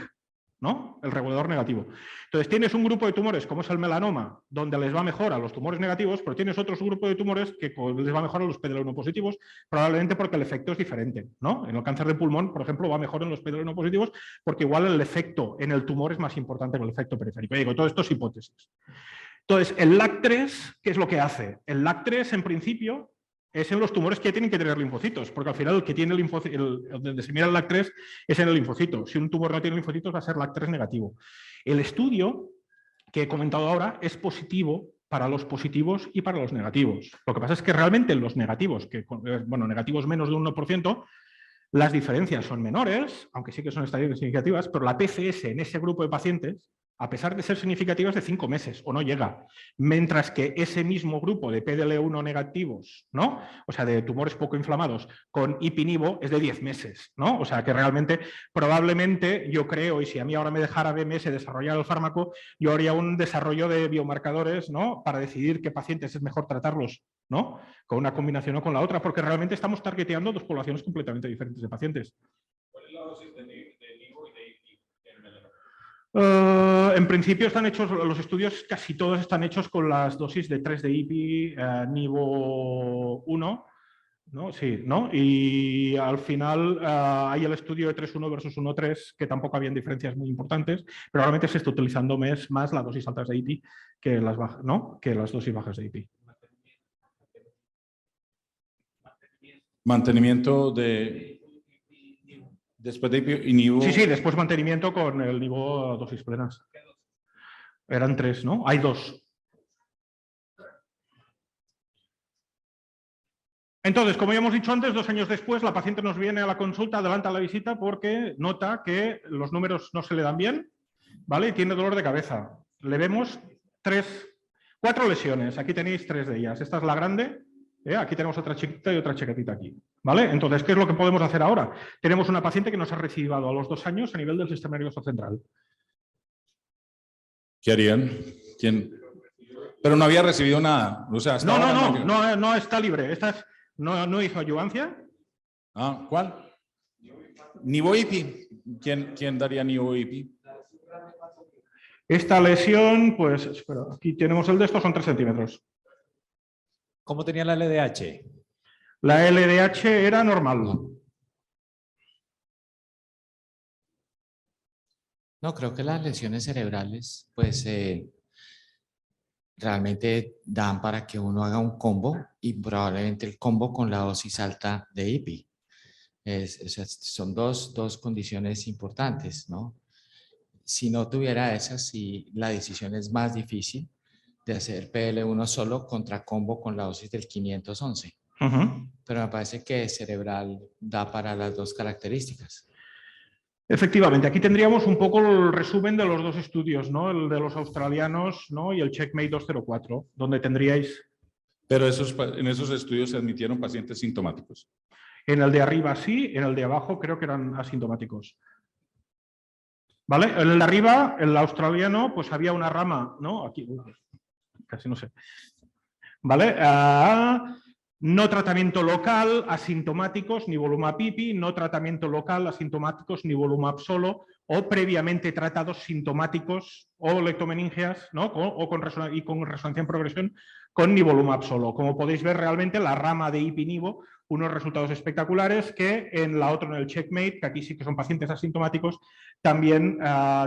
¿no?, el regulador negativo. Entonces tienes un grupo de tumores como es el melanoma, donde les va mejor a los tumores negativos, pero tienes otro grupo de tumores que les va mejor a los PDL1 positivos, probablemente porque el efecto es diferente, ¿no? En el cáncer de pulmón, por ejemplo, va mejor en los PDL1 positivos porque igual el efecto en el tumor es más importante que el efecto periférico. Y digo, todo esto es hipótesis. Entonces, el LAG3, ¿qué es lo que hace? El LAG3, en principio, es en los tumores que tienen que tener linfocitos, porque al final el que tiene donde se mira el LAG3 es en el linfocito. Si un tumor no tiene linfocitos va a ser LAG3 negativo. El estudio que he comentado ahora es positivo para los positivos y para los negativos. Lo que pasa es que realmente en los negativos, bueno, negativos menos de un 1%, las diferencias son menores, aunque sí que son estadísticas significativas, pero la PCS en ese grupo de pacientes, a pesar de ser significativas, de 5 meses o no llega. Mientras que ese mismo grupo de PDL1 negativos, ¿no?, o sea, de tumores poco inflamados, con IPI-NIVO es de 10 meses, ¿no? O sea, que realmente, probablemente, yo creo, y si a mí ahora me dejara BMS desarrollar el fármaco, yo haría un desarrollo de biomarcadores, ¿no?, para decidir qué pacientes es mejor tratarlos, ¿no?, con una combinación o con la otra, porque realmente estamos targeteando dos poblaciones completamente diferentes de pacientes. ¿Cuál es la dosis de NIVO y de IPI en melanoma? En principio están hechos, los estudios casi todos están hechos con las dosis de 3 de IPI, NIVO 1, ¿no? Sí, ¿no? Y al final hay el estudio de 3.1 versus 1.3, que tampoco habían diferencias muy importantes, pero realmente se está utilizando más las dosis altas de IPI que las bajas, ¿no?, que las dosis bajas de IPI. Mantenimiento de... Después de INIVO... Sí, después mantenimiento con el NIVO dosis plenas. Eran 3, ¿no? Hay 2. Entonces, como ya hemos dicho antes, 2 años después, la paciente nos viene a la consulta, adelanta la visita porque nota que los números no se le dan bien, ¿vale? Y tiene dolor de cabeza. Le vemos 4 lesiones. Aquí tenéis 3 de ellas. Esta es la grande. Aquí tenemos otra chiquita y otra chiquitita aquí. ¿Vale? Entonces, ¿qué es lo que podemos hacer ahora? Tenemos una paciente que nos ha recibido a los 2 años a nivel del sistema nervioso central. ¿Qué harían? ¿Quién? Pero no había recibido nada. O sea, no está libre. Esta es, no hizo adyuvancia. Ah, ¿cuál? NIVO-IPI. ¿Quién daría NIVO-IPI? Esta lesión, pues, espera, aquí tenemos el de estos, son 3 centímetros. ¿Cómo tenía la LDH? La LDH era normal. No, creo que las lesiones cerebrales, pues, realmente dan para que uno haga un combo y probablemente el combo con la dosis alta de IPI. Son dos condiciones importantes, ¿no? Si no tuviera esas, sí, la decisión es más difícil de hacer PL1 solo contra combo con la dosis del 511. Pero me parece que cerebral da para las 2 características. Efectivamente, aquí tendríamos un poco el resumen de los 2 estudios, ¿no? El de los australianos, ¿no? Y el Checkmate 204, donde tendríais... Pero en esos estudios se admitieron pacientes sintomáticos. En el de arriba sí, en el de abajo creo que eran asintomáticos. ¿Vale? En el de arriba, el australiano, pues había una rama, ¿no? Aquí, casi no sé. ¿Vale? No tratamiento local, asintomáticos, nivolumab IPI, no tratamiento local, asintomáticos, nivolumab solo, o previamente tratados sintomáticos o lectomeningeas, ¿no? con resonancia en progresión con nivolumab solo. Como podéis ver, realmente la rama de IPI-NIVO, unos resultados espectaculares que en la otra, en el Checkmate, que aquí sí que son pacientes asintomáticos, también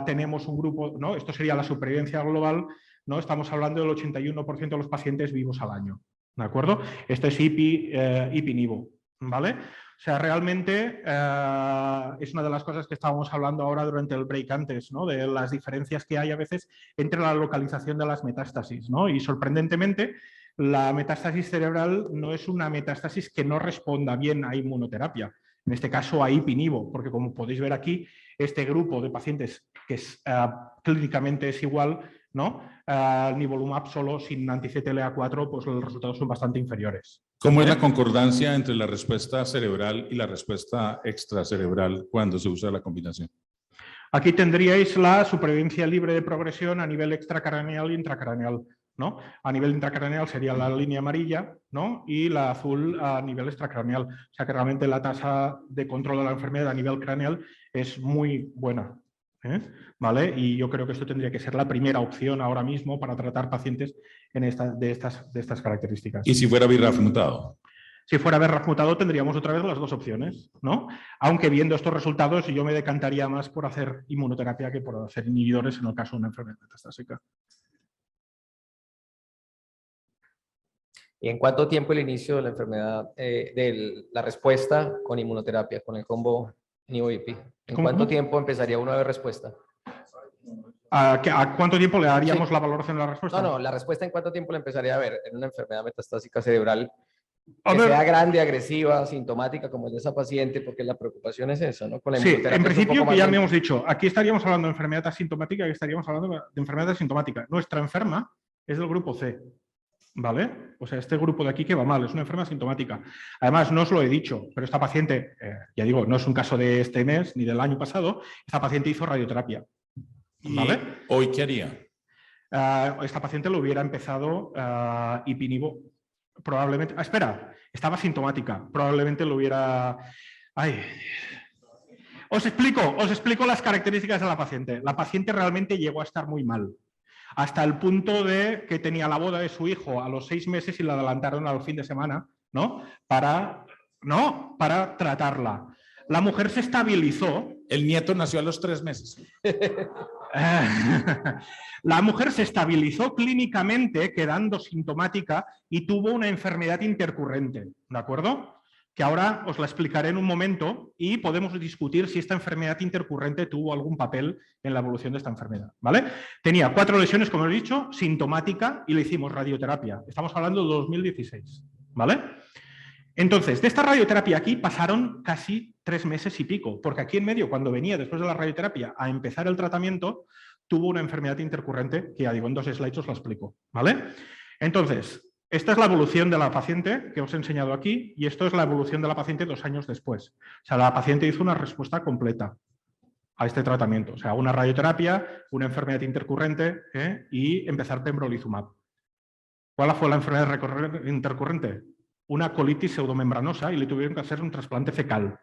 tenemos un grupo, ¿no? Esto sería la supervivencia global, ¿no? Estamos hablando del 81% de los pacientes vivos al año. ¿De acuerdo? Esto es IPI-NIVO, ¿vale? O sea, realmente es una de las cosas que estábamos hablando ahora durante el break antes, ¿no? De las diferencias que hay a veces entre la localización de las metástasis, ¿no? Y sorprendentemente, la metástasis cerebral no es una metástasis que no responda bien a inmunoterapia. En este caso a IPI-NIVO, porque como podéis ver aquí, este grupo de pacientes que clínicamente es igual, ¿no? Nivolumab solo sin anti-CTLA4, pues los resultados son bastante inferiores. ¿Cómo es la concordancia entre la respuesta cerebral y la respuesta extracerebral cuando se usa la combinación? Aquí tendríais la supervivencia libre de progresión a nivel extracraneal e intracraneal, ¿no? A nivel intracraneal sería la línea amarilla, ¿no? Y la azul a nivel extracraneal. O sea que realmente la tasa de control de la enfermedad a nivel craneal es muy buena. ¿Vale? Y yo creo que esto tendría que ser la primera opción ahora mismo para tratar pacientes de estas características. ¿Y si fuera BRAF mutado? Si fuera BRAF mutado tendríamos otra vez las 2 opciones, ¿no? Aunque viendo estos resultados yo me decantaría más por hacer inmunoterapia que por hacer inhibidores en el caso de una enfermedad metastásica. ¿Y en cuánto tiempo el inicio de la enfermedad, de la respuesta con inmunoterapia, con el combo NIVO-IPI? ¿En cuánto tiempo empezaría uno a ver respuesta? ¿A cuánto tiempo le daríamos la valoración de la respuesta? No, la respuesta en cuánto tiempo la empezaría a ver en una enfermedad metastásica cerebral que sea grande, agresiva, sintomática como el de esa paciente, porque la preocupación es esa, ¿no? Con la inmunoterapia en principio que ya me hemos dicho, aquí estaríamos hablando de enfermedad asintomática, aquí estaríamos hablando de enfermedad asintomática. Nuestra enferma es del grupo C. ¿Vale? O sea, este grupo de aquí que va mal, es una enfermedad sintomática. Además, no os lo he dicho, pero esta paciente, ya digo, no es un caso de este mes ni del año pasado, esta paciente hizo radioterapia. ¿Vale? ¿Y hoy qué haría? Esta paciente lo hubiera empezado IPI-NIVO, probablemente... espera, estaba sintomática, probablemente lo hubiera... Os explico las características de la paciente. La paciente realmente llegó a estar muy mal. Hasta el punto de que tenía la boda de su hijo a los 6 meses y la adelantaron al fin de semana, ¿no? Para tratarla. La mujer se estabilizó. El nieto nació a los 3 meses. La mujer se estabilizó clínicamente, quedando sintomática y tuvo una enfermedad intercurrente, ¿de acuerdo? que ahora os la explicaré en un momento y podemos discutir si esta enfermedad intercurrente tuvo algún papel en la evolución de esta enfermedad, ¿vale? Tenía 4 lesiones, como he dicho, sintomática y le hicimos radioterapia. Estamos hablando de 2016, ¿vale? Entonces, de esta radioterapia aquí pasaron casi 3 meses y pico, porque aquí en medio, cuando venía después de la radioterapia a empezar el tratamiento, tuvo una enfermedad intercurrente, que ya digo, en 2 slides os la explico, ¿vale? Entonces, esta es la evolución de la paciente que os he enseñado aquí y esto es la evolución de la paciente 2 años después. O sea, la paciente hizo una respuesta completa a este tratamiento. O sea, una radioterapia, una enfermedad intercurrente y empezar pembrolizumab. ¿Cuál fue la enfermedad intercurrente? Una colitis pseudomembranosa y le tuvieron que hacer un trasplante fecal.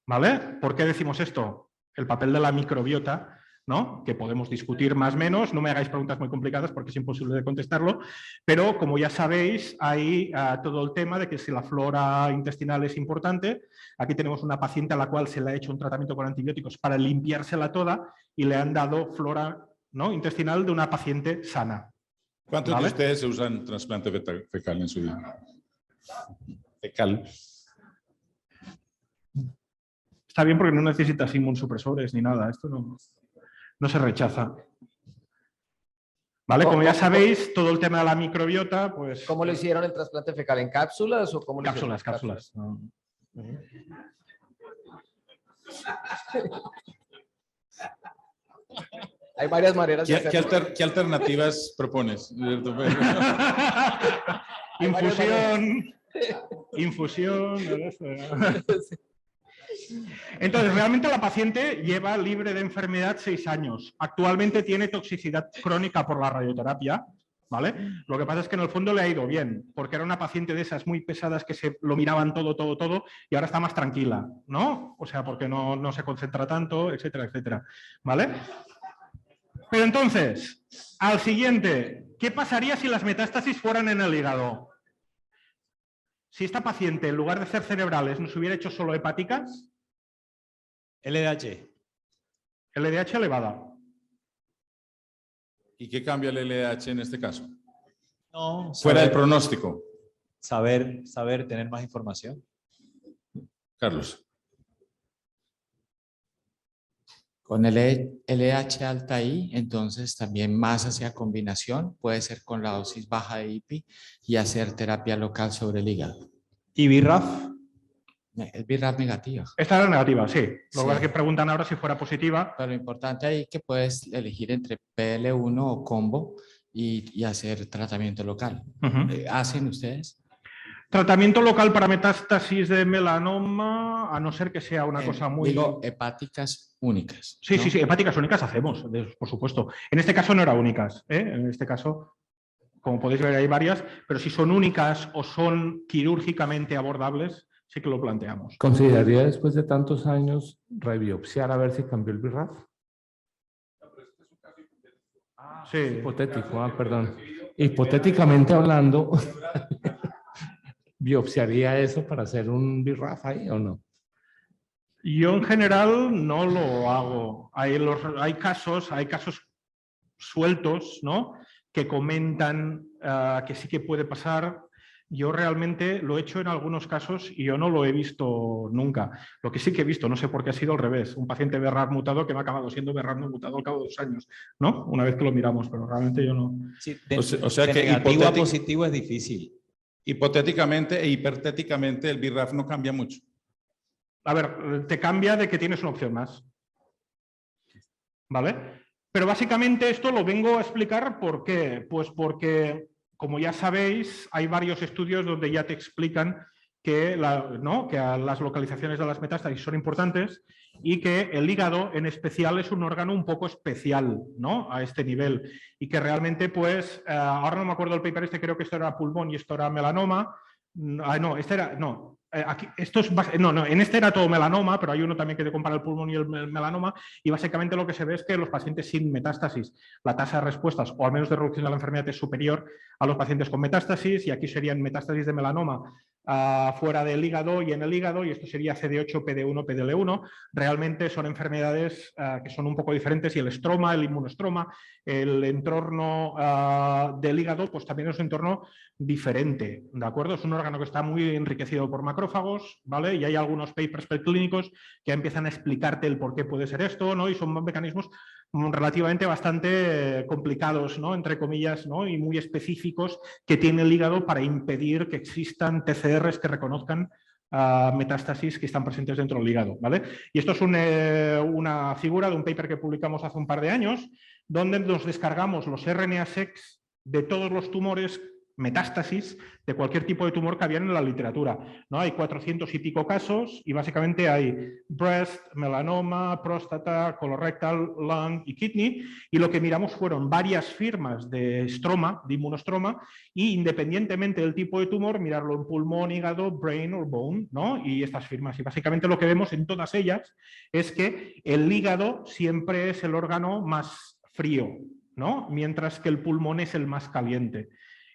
¿Vale? ¿Por qué decimos esto? El papel de la microbiota, ¿no? Que podemos discutir más o menos, no me hagáis preguntas muy complicadas porque es imposible de contestarlo, pero como ya sabéis, hay todo el tema de que si la flora intestinal es importante. Aquí tenemos una paciente a la cual se le ha hecho un tratamiento con antibióticos para limpiársela toda y le han dado flora, ¿no?, intestinal de una paciente sana. ¿Cuántos de ustedes se usan trasplante fecal en su vida? Fecal. Está bien porque no necesitas inmunosupresores ni nada, esto no se rechaza. ¿Vale? Como ya sabéis, todo el tema de la microbiota, pues... ¿Cómo lo hicieron el trasplante fecal? ¿En cápsulas o cómo lo hicieron? Cápsulas. No. Hay varias maneras de hacerlo. ¿Qué alternativas propones? Infusión. Entonces, realmente la paciente lleva libre de enfermedad 6 años. Actualmente tiene toxicidad crónica por la radioterapia, ¿vale? Lo que pasa es que en el fondo le ha ido bien, porque era una paciente de esas muy pesadas que se lo miraban todo, y ahora está más tranquila, ¿no? O sea, porque no se concentra tanto, etcétera, etcétera, ¿vale? Pero entonces, al siguiente, ¿qué pasaría si las metástasis fueran en el hígado? Si esta paciente, en lugar de ser cerebrales, nos hubiera hecho solo hepáticas... LDH. LDH elevada. ¿Y qué cambia el LDH en este caso? No, fuera del pronóstico. Saber, tener más información. Carlos. Con el LDH alta ahí, entonces también más hacia combinación, puede ser con la dosis baja de IPI y hacer terapia local sobre el hígado. ¿Y BRAF? Es BRAF negativa. Esta era negativa, sí. Lo que pasa es que preguntan ahora si fuera positiva. Pero lo importante ahí es que puedes elegir entre PL1 o combo y hacer tratamiento local. ¿Hacen ustedes? Tratamiento local para metástasis de melanoma, a no ser que sea una cosa muy... Digo, hepáticas únicas. Sí, ¿no? sí, hepáticas únicas hacemos, por supuesto. En este caso no era únicas, ¿eh? En este caso, como podéis ver, hay varias, pero si son únicas o son quirúrgicamente abordables, sí que lo planteamos. ¿Consideraría después de tantos años rebiopsiar a ver si cambió el BRAF? Sí. Hipotético, perdón. Hipotéticamente hablando... ¿Biopsiaría eso para hacer un BRAF ahí o no? Yo en general no lo hago. Hay casos sueltos, ¿no?, que comentan que sí que puede pasar. Yo realmente lo he hecho en algunos casos y yo no lo he visto nunca. Lo que sí que he visto, no sé por qué ha sido al revés, un paciente BRAF mutado que me ha acabado siendo BRAF no mutado al cabo de 2 años, ¿no? Una vez que lo miramos, pero realmente yo no. Sí, o sea que negativo a positivo es difícil. Hipotéticamente e hipertéticamente el BRAF no cambia mucho. A ver, te cambia de que tienes una opción más. ¿Vale? Pero básicamente esto lo vengo a explicar ¿por qué? Pues porque, como ya sabéis, hay varios estudios donde ya te explican que, que las localizaciones de las metástasis son importantes y que el hígado en especial es un órgano un poco especial, ¿no?, a este nivel, y que realmente, pues, ahora no me acuerdo del paper creo que esto era pulmón y esto era melanoma. En este era todo melanoma, pero hay uno también que te compara el pulmón y el melanoma, y básicamente lo que se ve es que los pacientes sin metástasis, la tasa de respuestas, o al menos de reducción de la enfermedad, es superior a los pacientes con metástasis, y aquí serían metástasis de melanoma fuera del hígado y en el hígado, y esto sería CD8, PD1, PDL1. Realmente son enfermedades que son un poco diferentes y el estroma, el inmunostroma, el entorno del hígado, pues también es un entorno diferente, ¿de acuerdo? Es un órgano que está muy enriquecido por macrófagos, ¿vale? Y hay algunos papers preclínicos que empiezan a explicarte el por qué puede ser esto, ¿no? Y son mecanismos relativamente bastante complicados, ¿no? Entre comillas, ¿no? Y muy específicos que tiene el hígado para impedir que existan TCRs que reconozcan metástasis que están presentes dentro del hígado, ¿vale? Y esto es una figura de un paper que publicamos hace un par de años, donde nos descargamos los RNA-seq de todos los tumores, metástasis de cualquier tipo de tumor que había en la literatura, ¿no? Hay 400 y pico casos y básicamente hay breast, melanoma, próstata, colorectal, lung y kidney, y lo que miramos fueron varias firmas de estroma, de inmunostroma, y independientemente del tipo de tumor, mirarlo en pulmón, hígado, brain o bone, ¿no? Y estas firmas. Y básicamente lo que vemos en todas ellas es que el hígado siempre es el órgano más frío, ¿no? Mientras que el pulmón es el más caliente.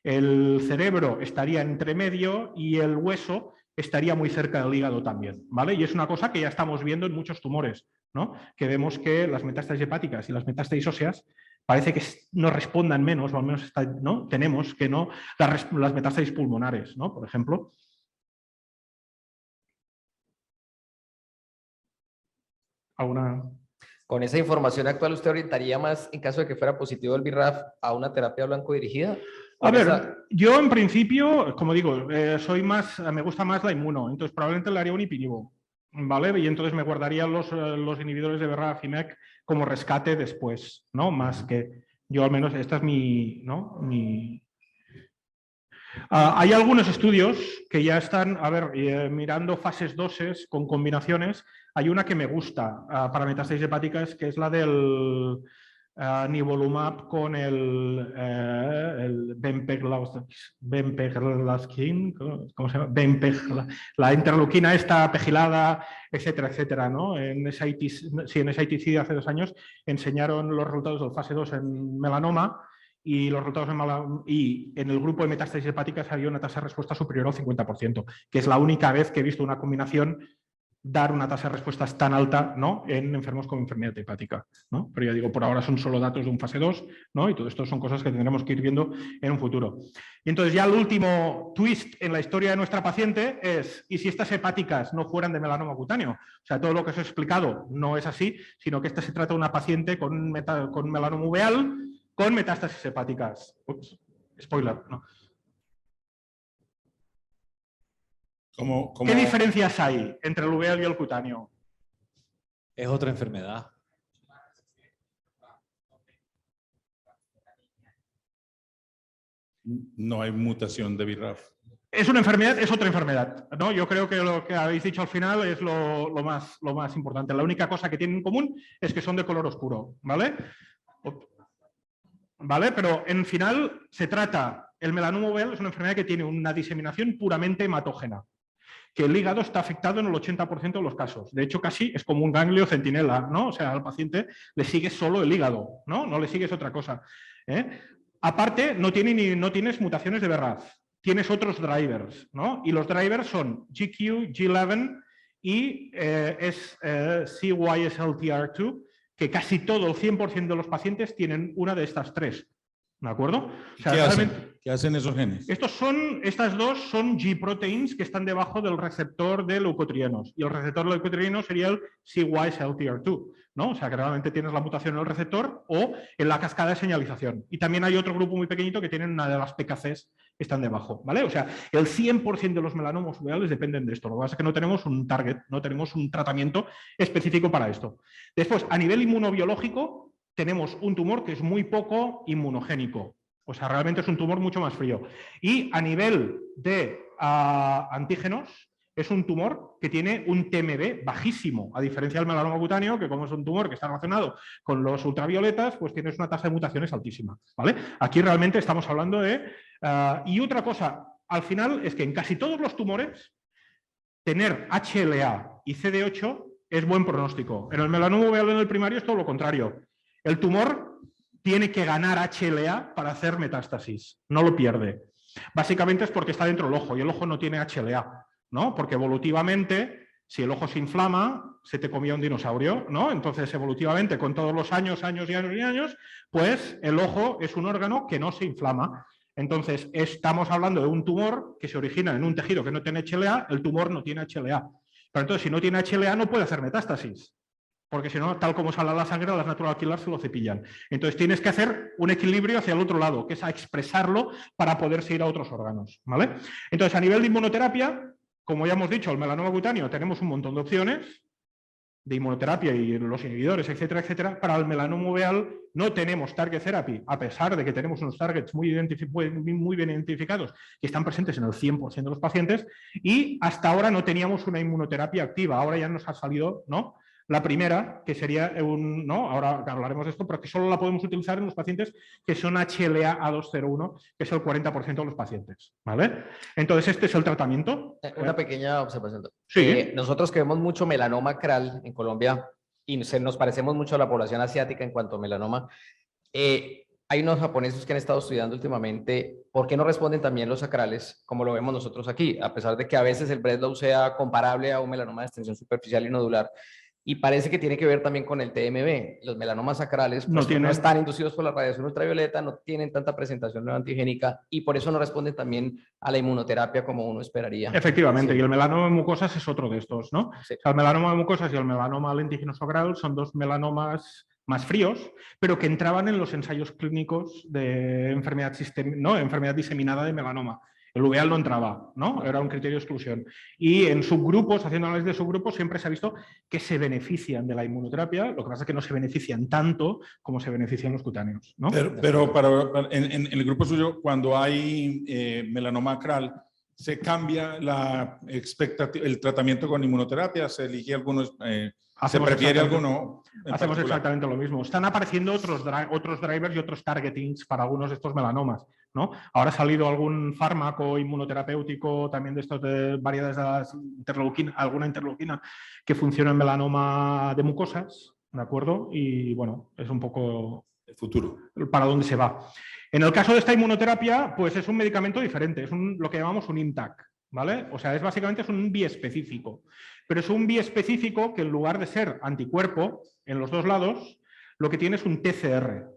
El cerebro estaría entre medio y el hueso estaría muy cerca del hígado también, ¿vale? Y es una cosa que ya estamos viendo en muchos tumores, ¿no? Que vemos que las metástasis hepáticas y las metástasis óseas parece que nos respondan menos, o al menos ¿no? Tenemos que no las metástasis pulmonares, ¿no? Por ejemplo. ¿Alguna? Con esa información actual, ¿usted orientaría más, en caso de que fuera positivo el BRAF, a una terapia blanco dirigida? A ver, yo en principio, como digo, me gusta más la inmuno, entonces probablemente le haría un ipinivo, ¿vale? Y entonces me guardaría los inhibidores de BRAF y MEK como rescate después, ¿no? Más que yo al menos, esta es ¿no? Hay algunos estudios que ya están, mirando fases 2 con combinaciones. Hay una que me gusta para metástasis hepáticas, que es la del nivolumab con el bempeglaskin, ¿cómo se llama? La interleuquina esta pegilada, etcétera, etcétera, ¿no? En SITC hace 2 años enseñaron los resultados del fase 2 en melanoma, y los resultados en el grupo de metástasis hepáticas había una tasa de respuesta superior al 50%, que es la única vez que he visto una combinación dar una tasa de respuestas tan alta, ¿no? En enfermos con enfermedad hepática, ¿no? Pero ya digo, por ahora son solo datos de un fase 2, ¿no? Y todo esto son cosas que tendremos que ir viendo en un futuro. Y entonces ya el último twist en la historia de nuestra paciente es, ¿y si estas hepáticas no fueran de melanoma cutáneo? O sea, todo lo que os he explicado no es así, sino que esta se trata de una paciente con melanoma uveal con metástasis hepáticas. Ups, spoiler, ¿no? ¿Qué diferencias hay entre el uveal y el cutáneo? Es otra enfermedad. No hay mutación de BRAF. Es una enfermedad, es otra enfermedad, ¿no? Yo creo que lo que habéis dicho al final es lo más importante. La única cosa que tienen en común es que son de color oscuro, ¿vale? ¿Vale? Pero en final se trata, el melanoma uveal es una enfermedad que tiene una diseminación puramente hematógena, que el hígado está afectado en el 80% de los casos. De hecho, casi es como un ganglio centinela, ¿no? O sea, al paciente le sigue solo el hígado, ¿no? No le sigues otra cosa, ¿eh? Aparte, no tienes mutaciones de BRAF, tienes otros drivers, ¿no? Y los drivers son GQ, G11 y CYSLTR2, que casi todo, el 100% de los pacientes tienen una de estas 3. ¿De acuerdo? O sea, ¿Qué hacen esos genes? Estas dos son G-proteins que están debajo del receptor de leucotrienos. Y el receptor de leucotrienos sería el CYSLTR2, ¿no? O sea, que realmente tienes la mutación en el receptor o en la cascada de señalización. Y también hay otro grupo muy pequeñito que tienen una de las PKCs que están debajo, ¿vale? O sea, el 100% de los melanomas uveales dependen de esto. Lo que pasa es que no tenemos un target, no tenemos un tratamiento específico para esto. Después, a nivel inmunobiológico, tenemos un tumor que es muy poco inmunogénico. O sea, realmente es un tumor mucho más frío. Y a nivel de antígenos, es un tumor que tiene un TMB bajísimo, a diferencia del melanoma cutáneo, que como es un tumor que está relacionado con los ultravioletas, pues tienes una tasa de mutaciones altísima, ¿vale? Aquí realmente estamos hablando de... y otra cosa, al final, es que en casi todos los tumores, tener HLA y CD8 es buen pronóstico. En el melanoma uveal en el primario es todo lo contrario. El tumor tiene que ganar HLA para hacer metástasis, no lo pierde. Básicamente es porque está dentro del ojo y el ojo no tiene HLA, ¿no? Porque evolutivamente, si el ojo se inflama, se te comía un dinosaurio, ¿no? Entonces, evolutivamente, con todos los años, pues el ojo es un órgano que no se inflama. Entonces, estamos hablando de un tumor que se origina en un tejido que no tiene HLA, el tumor no tiene HLA. Pero entonces, si no tiene HLA, no puede hacer metástasis. Porque si no, tal como sale la sangre, las natural killers se lo cepillan. Entonces tienes que hacer un equilibrio hacia el otro lado, que es a expresarlo para poderse ir a otros órganos, ¿vale? Entonces, a nivel de inmunoterapia, como ya hemos dicho, el melanoma cutáneo tenemos un montón de opciones de inmunoterapia y los inhibidores, etcétera, etcétera. Para el melanoma uveal no tenemos target therapy, a pesar de que tenemos unos targets muy bien identificados que están presentes en el 100% de los pacientes, y hasta ahora no teníamos una inmunoterapia activa. Ahora ya nos ha salido, ¿no?, la primera, que sería ¿no? Ahora hablaremos de esto, pero que solo la podemos utilizar en los pacientes que son HLA A201, que es el 40% de los pacientes, ¿vale? Entonces, este es el tratamiento. Una pequeña observación. Sí. Nosotros que vemos mucho melanoma acral en Colombia y nos parecemos mucho a la población asiática en cuanto a melanoma, hay unos japoneses que han estado estudiando últimamente por qué no responden también los acrales, como lo vemos nosotros aquí, a pesar de que a veces el Breslow sea comparable a un melanoma de extensión superficial y nodular. Y parece que tiene que ver también con el TMB. Los melanomas acrales pues, no están inducidos por la radiación ultravioleta, no tienen tanta presentación neoantigénica y por eso no responden también a la inmunoterapia como uno esperaría. Efectivamente, sí. Y el melanoma de mucosas es otro de estos, ¿no? Sí. O sea, el melanoma de mucosas y el melanoma lentiginoso acral son dos melanomas más fríos, pero que entraban en los ensayos clínicos de enfermedad diseminada de melanoma. El uveal no entraba, ¿no? Era un criterio de exclusión. Y en subgrupos, haciendo análisis de subgrupos, siempre se ha visto que se benefician de la inmunoterapia, lo que pasa es que no se benefician tanto como se benefician los cutáneos, ¿no? Pero en el grupo suyo, cuando hay melanoma acral, ¿se cambia la expectativa, el tratamiento con inmunoterapia? ¿Se elige algunos? ¿Se prefiere alguno? Hacemos exactamente lo mismo. Están apareciendo otros drivers y otros targetings para algunos de estos melanomas, ¿no? Ahora ha salido algún fármaco inmunoterapéutico también de estos de variedades de las alguna interleuquina que funciona en melanoma de mucosas, ¿de acuerdo? Y bueno, es un poco el futuro. Para dónde se va. En el caso de esta inmunoterapia, pues es un medicamento diferente, es lo que llamamos un IMTAC, ¿vale? O sea, básicamente es un biespecífico, pero es un biespecífico que en lugar de ser anticuerpo en los dos lados, lo que tiene es un TCR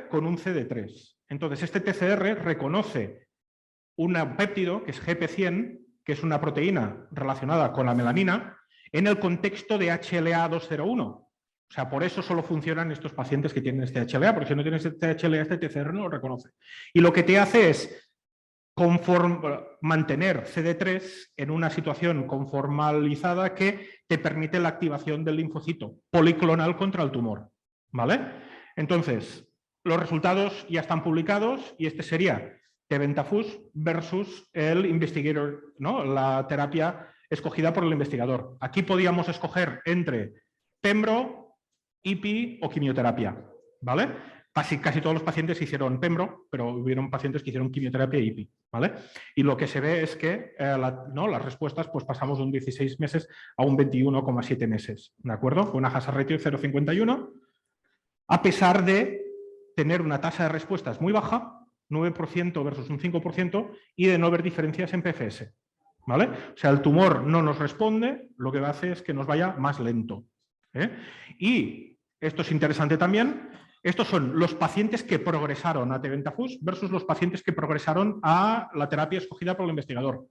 con un CD3. Entonces, este TCR reconoce un péptido, que es GP100, que es una proteína relacionada con la melanina, en el contexto de HLA-201. O sea, por eso solo funcionan estos pacientes que tienen este HLA, porque si no tienes este HLA, este TCR no lo reconoce. Y lo que te hace es mantener CD3 en una situación conformalizada que te permite la activación del linfocito policlonal contra el tumor, ¿vale? Entonces, los resultados ya están publicados y este sería tebentafusp versus el investigador, ¿no? La terapia escogida por el investigador. Aquí podíamos escoger entre pembro, IPI o quimioterapia, ¿vale? Casi todos los pacientes hicieron pembro, pero hubieron pacientes que hicieron quimioterapia y IPI, ¿vale? Y lo que se ve es que las respuestas, pues pasamos de un 16 meses a un 21,7 meses, ¿de acuerdo? Con una hazard ratio de 0,51, a pesar de tener una tasa de respuestas muy baja, 9% versus un 5%, y de no haber diferencias en PFS, ¿vale? O sea, el tumor no nos responde, lo que hace es que nos vaya más lento, ¿eh? Y esto es interesante también. Estos son los pacientes que progresaron a tebentafusp versus los pacientes que progresaron a la terapia escogida por el investigador.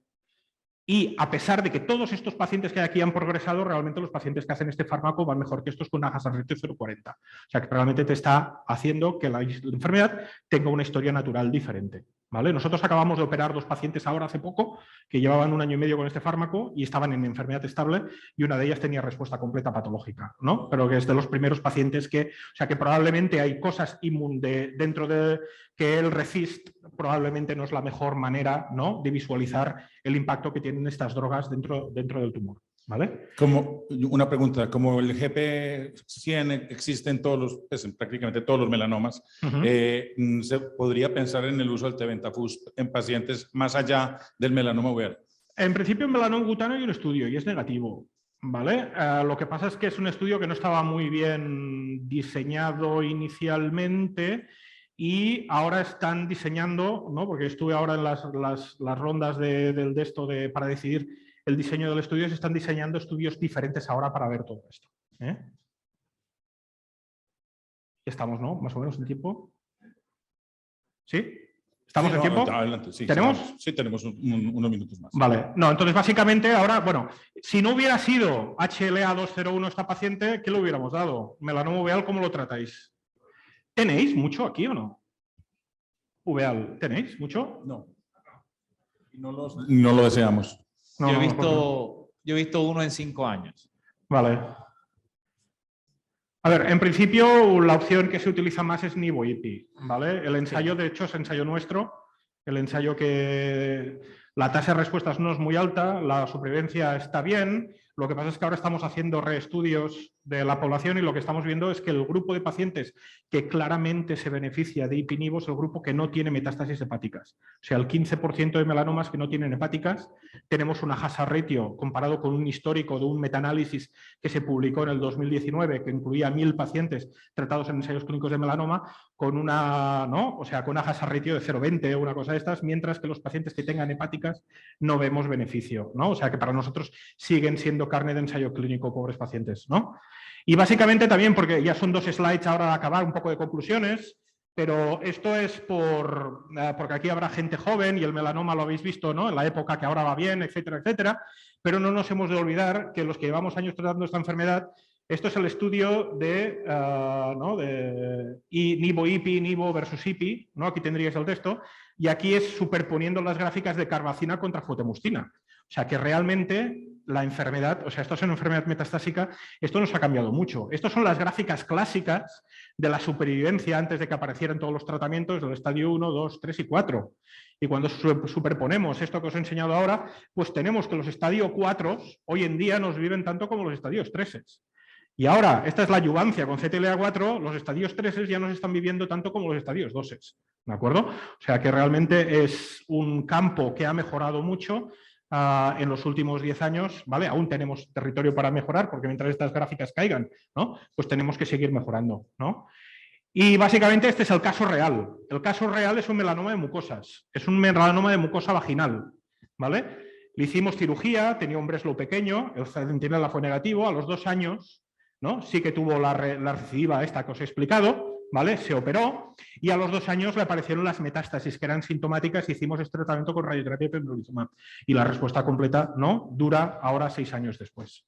Y a pesar de que todos estos pacientes que aquí han progresado, realmente los pacientes que hacen este fármaco van mejor que estos con una hazard ratio 0,40. O sea que realmente te está haciendo que la enfermedad tenga una historia natural diferente, ¿vale? Nosotros acabamos de operar 2 pacientes ahora hace poco que llevaban 1 año y medio con este fármaco y estaban en enfermedad estable y una de ellas tenía respuesta completa patológica, ¿no? Pero que es de los primeros pacientes que, o sea que probablemente hay cosas dentro de que el RECIST probablemente no es la mejor manera, ¿no?, de visualizar el impacto que tienen estas drogas dentro del tumor, ¿vale? Como una pregunta, como el GP100 existe en en prácticamente todos los melanomas, ¿se podría pensar en el uso del tebentafusp en pacientes más allá del melanoma uveal? En principio en melanoma cutáneo hay un estudio y es negativo, ¿vale? Lo que pasa es que es un estudio que no estaba muy bien diseñado inicialmente y ahora están diseñando, ¿no? Porque estuve ahora en las rondas de esto para decidir el diseño del estudio, se están diseñando estudios diferentes ahora para ver todo esto. Ya estamos, ¿no? Más o menos en tiempo. ¿Sí? ¿Estamos en tiempo? Adelante, sí, ¿Tenemos? Sí, tenemos unos minutos más. Vale. No, entonces básicamente ahora, bueno, si no hubiera sido HLA-201 esta paciente, ¿qué le hubiéramos dado? Melanoma uveal, ¿cómo lo tratáis? ¿Tenéis mucho aquí o no? Uveal, ¿tenéis mucho? No. No lo deseamos. No, yo no, he visto uno en 5 años. Vale. A ver, en principio la opción que se utiliza más es Nivo-IPI, ¿vale? El ensayo, de hecho, es ensayo nuestro. El ensayo que la tasa de respuestas no es muy alta, la supervivencia está bien. Lo que pasa es que ahora estamos haciendo reestudios de la población y lo que estamos viendo es que el grupo de pacientes que claramente se beneficia de IPI-NIVO es el grupo que no tiene metástasis hepáticas. O sea, el 15% de melanomas que no tienen hepáticas, tenemos una hazard ratio comparado con un histórico de un metaanálisis que se publicó en el 2019 que incluía 1000 pacientes tratados en ensayos clínicos de melanoma con una, ¿no? O sea, con una hazard ratio de 0,20 o una cosa de estas, mientras que los pacientes que tengan hepáticas no vemos beneficio, ¿no? O sea, que para nosotros siguen siendo carne de ensayo clínico, pobres pacientes, ¿no? Y básicamente también, porque ya son 2 slides ahora de acabar, un poco de conclusiones, pero esto es porque aquí habrá gente joven y el melanoma lo habéis visto, ¿no? En la época que ahora va bien, etcétera, etcétera, pero no nos hemos de olvidar que los que llevamos años tratando esta enfermedad, esto es el estudio de, ¿no? de Nivo-IPI, Nivo versus IPI, ¿no? Aquí tendríais el texto, y aquí es superponiendo las gráficas de carbacina contra futemustina. O sea que realmente la enfermedad, o sea, esto es una enfermedad metastásica, esto nos ha cambiado mucho. Estas son las gráficas clásicas de la supervivencia antes de que aparecieran todos los tratamientos del estadio 1, 2, 3 y 4. Y cuando superponemos esto que os he enseñado ahora, pues tenemos que los estadios 4 hoy en día nos viven tanto como los estadios 3. Y ahora, esta es la adyuvancia con CTLA4, los estadios 3 ya nos están viviendo tanto como los estadios 2. ¿De acuerdo? O sea que realmente es un campo que ha mejorado mucho en los últimos 10 años, ¿vale? Aún tenemos territorio para mejorar, porque mientras estas gráficas caigan, ¿no? Pues tenemos que seguir mejorando, ¿no? Y básicamente este es el caso real. El caso real es un melanoma de mucosas, es un melanoma de mucosa vaginal, ¿vale? Le hicimos cirugía, tenía un Breslow pequeño, el centinela fue negativo, a los 2 años, ¿no? Sí que tuvo la recidiva esta que os he explicado, ¿vale? Se operó y a los 2 años le aparecieron las metástasis que eran sintomáticas y hicimos este tratamiento con radioterapia y pembrolizumab. Y la respuesta completa no dura ahora 6 años después.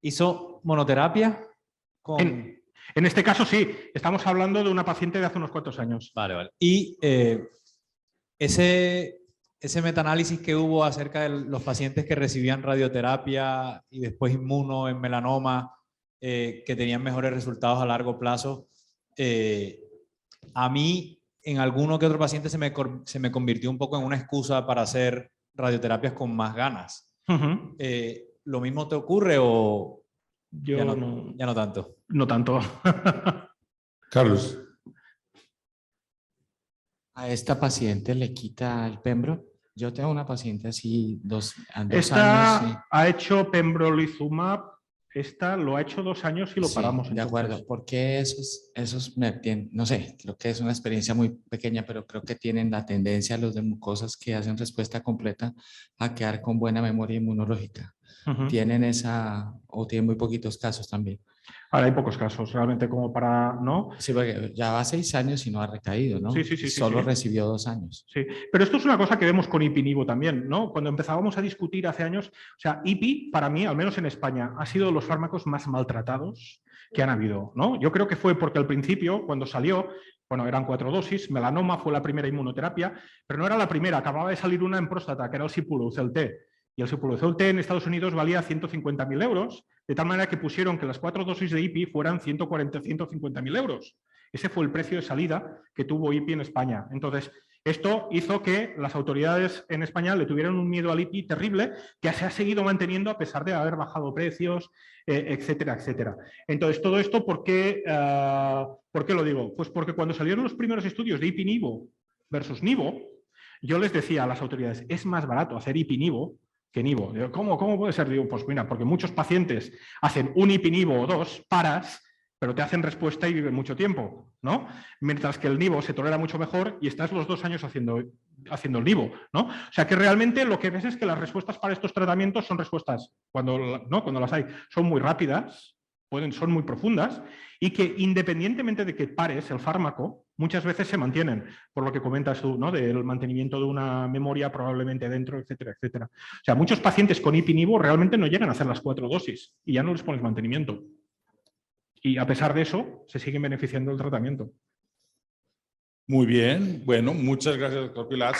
¿Hizo monoterapia? En este caso sí, estamos hablando de una paciente de hace unos cuantos años. Vale, vale. Y ese metaanálisis que hubo acerca de los pacientes que recibían radioterapia y después inmuno en melanoma, que tenían mejores resultados a largo plazo, a mí en alguno que otro paciente se me convirtió un poco en una excusa para hacer radioterapias con más ganas. ¿Lo mismo te ocurre o yo ya no tanto? No tanto. Carlos. ¿A esta paciente le quita el pembro? Yo tengo una paciente así, 2 años. Esta Sí. ha hecho pembrolizumab. Esta lo ha hecho 2 años y lo paramos. De acuerdo, porque esos no sé, creo que es una experiencia muy pequeña, pero creo que tienen la tendencia los de mucosas que hacen respuesta completa a quedar con buena memoria inmunológica. Tienen esa, o tienen muy poquitos casos también. Ahora hay pocos casos, realmente como para, ¿no? Sí, porque ya va 6 años y no ha recaído, ¿no? Sí. Solo recibió 2 años. Sí, pero esto es una cosa que vemos con IPI-NIVO también, ¿no? Cuando empezábamos a discutir hace años, o sea, IPI para mí, al menos en España, ha sido de los fármacos más maltratados que han habido, ¿no? Yo creo que fue porque al principio, cuando salió, bueno, eran 4 dosis, melanoma fue la primera inmunoterapia, pero no era la primera, acababa de salir una en próstata, que era el Sipuleucel-T. Y el Sipuleucel-T en Estados Unidos valía 150.000 euros, de tal manera que pusieron que las 4 dosis de IPI fueran 150.000 euros. Ese fue el precio de salida que tuvo IPI en España. Entonces, esto hizo que las autoridades en España le tuvieran un miedo al IPI terrible, que se ha seguido manteniendo a pesar de haber bajado precios, etcétera, etcétera. Entonces, todo esto, ¿por qué lo digo? Pues porque cuando salieron los primeros estudios de IPI-NIVO versus NIVO, yo les decía a las autoridades, es más barato hacer IPI-NIVO que NIVO. Digo, ¿cómo puede ser? Digo, pues mira, porque muchos pacientes hacen un IPI-NIVO o 2, paras, pero te hacen respuesta y viven mucho tiempo, ¿no? Mientras que el nivo se tolera mucho mejor y estás los 2 años haciendo el nivo, ¿no? O sea que realmente lo que ves es que las respuestas para estos tratamientos son respuestas, cuando las hay, son muy rápidas, son muy profundas, y que independientemente de que pares el fármaco, muchas veces se mantienen, por lo que comentas tú, ¿no? Del mantenimiento de una memoria probablemente dentro, etcétera, etcétera. O sea, muchos pacientes con IPI-NIVO realmente no llegan a hacer las 4 dosis y ya no les pones mantenimiento. Y a pesar de eso, se siguen beneficiando del tratamiento. Muy bien. Bueno, muchas gracias, doctor Pilar.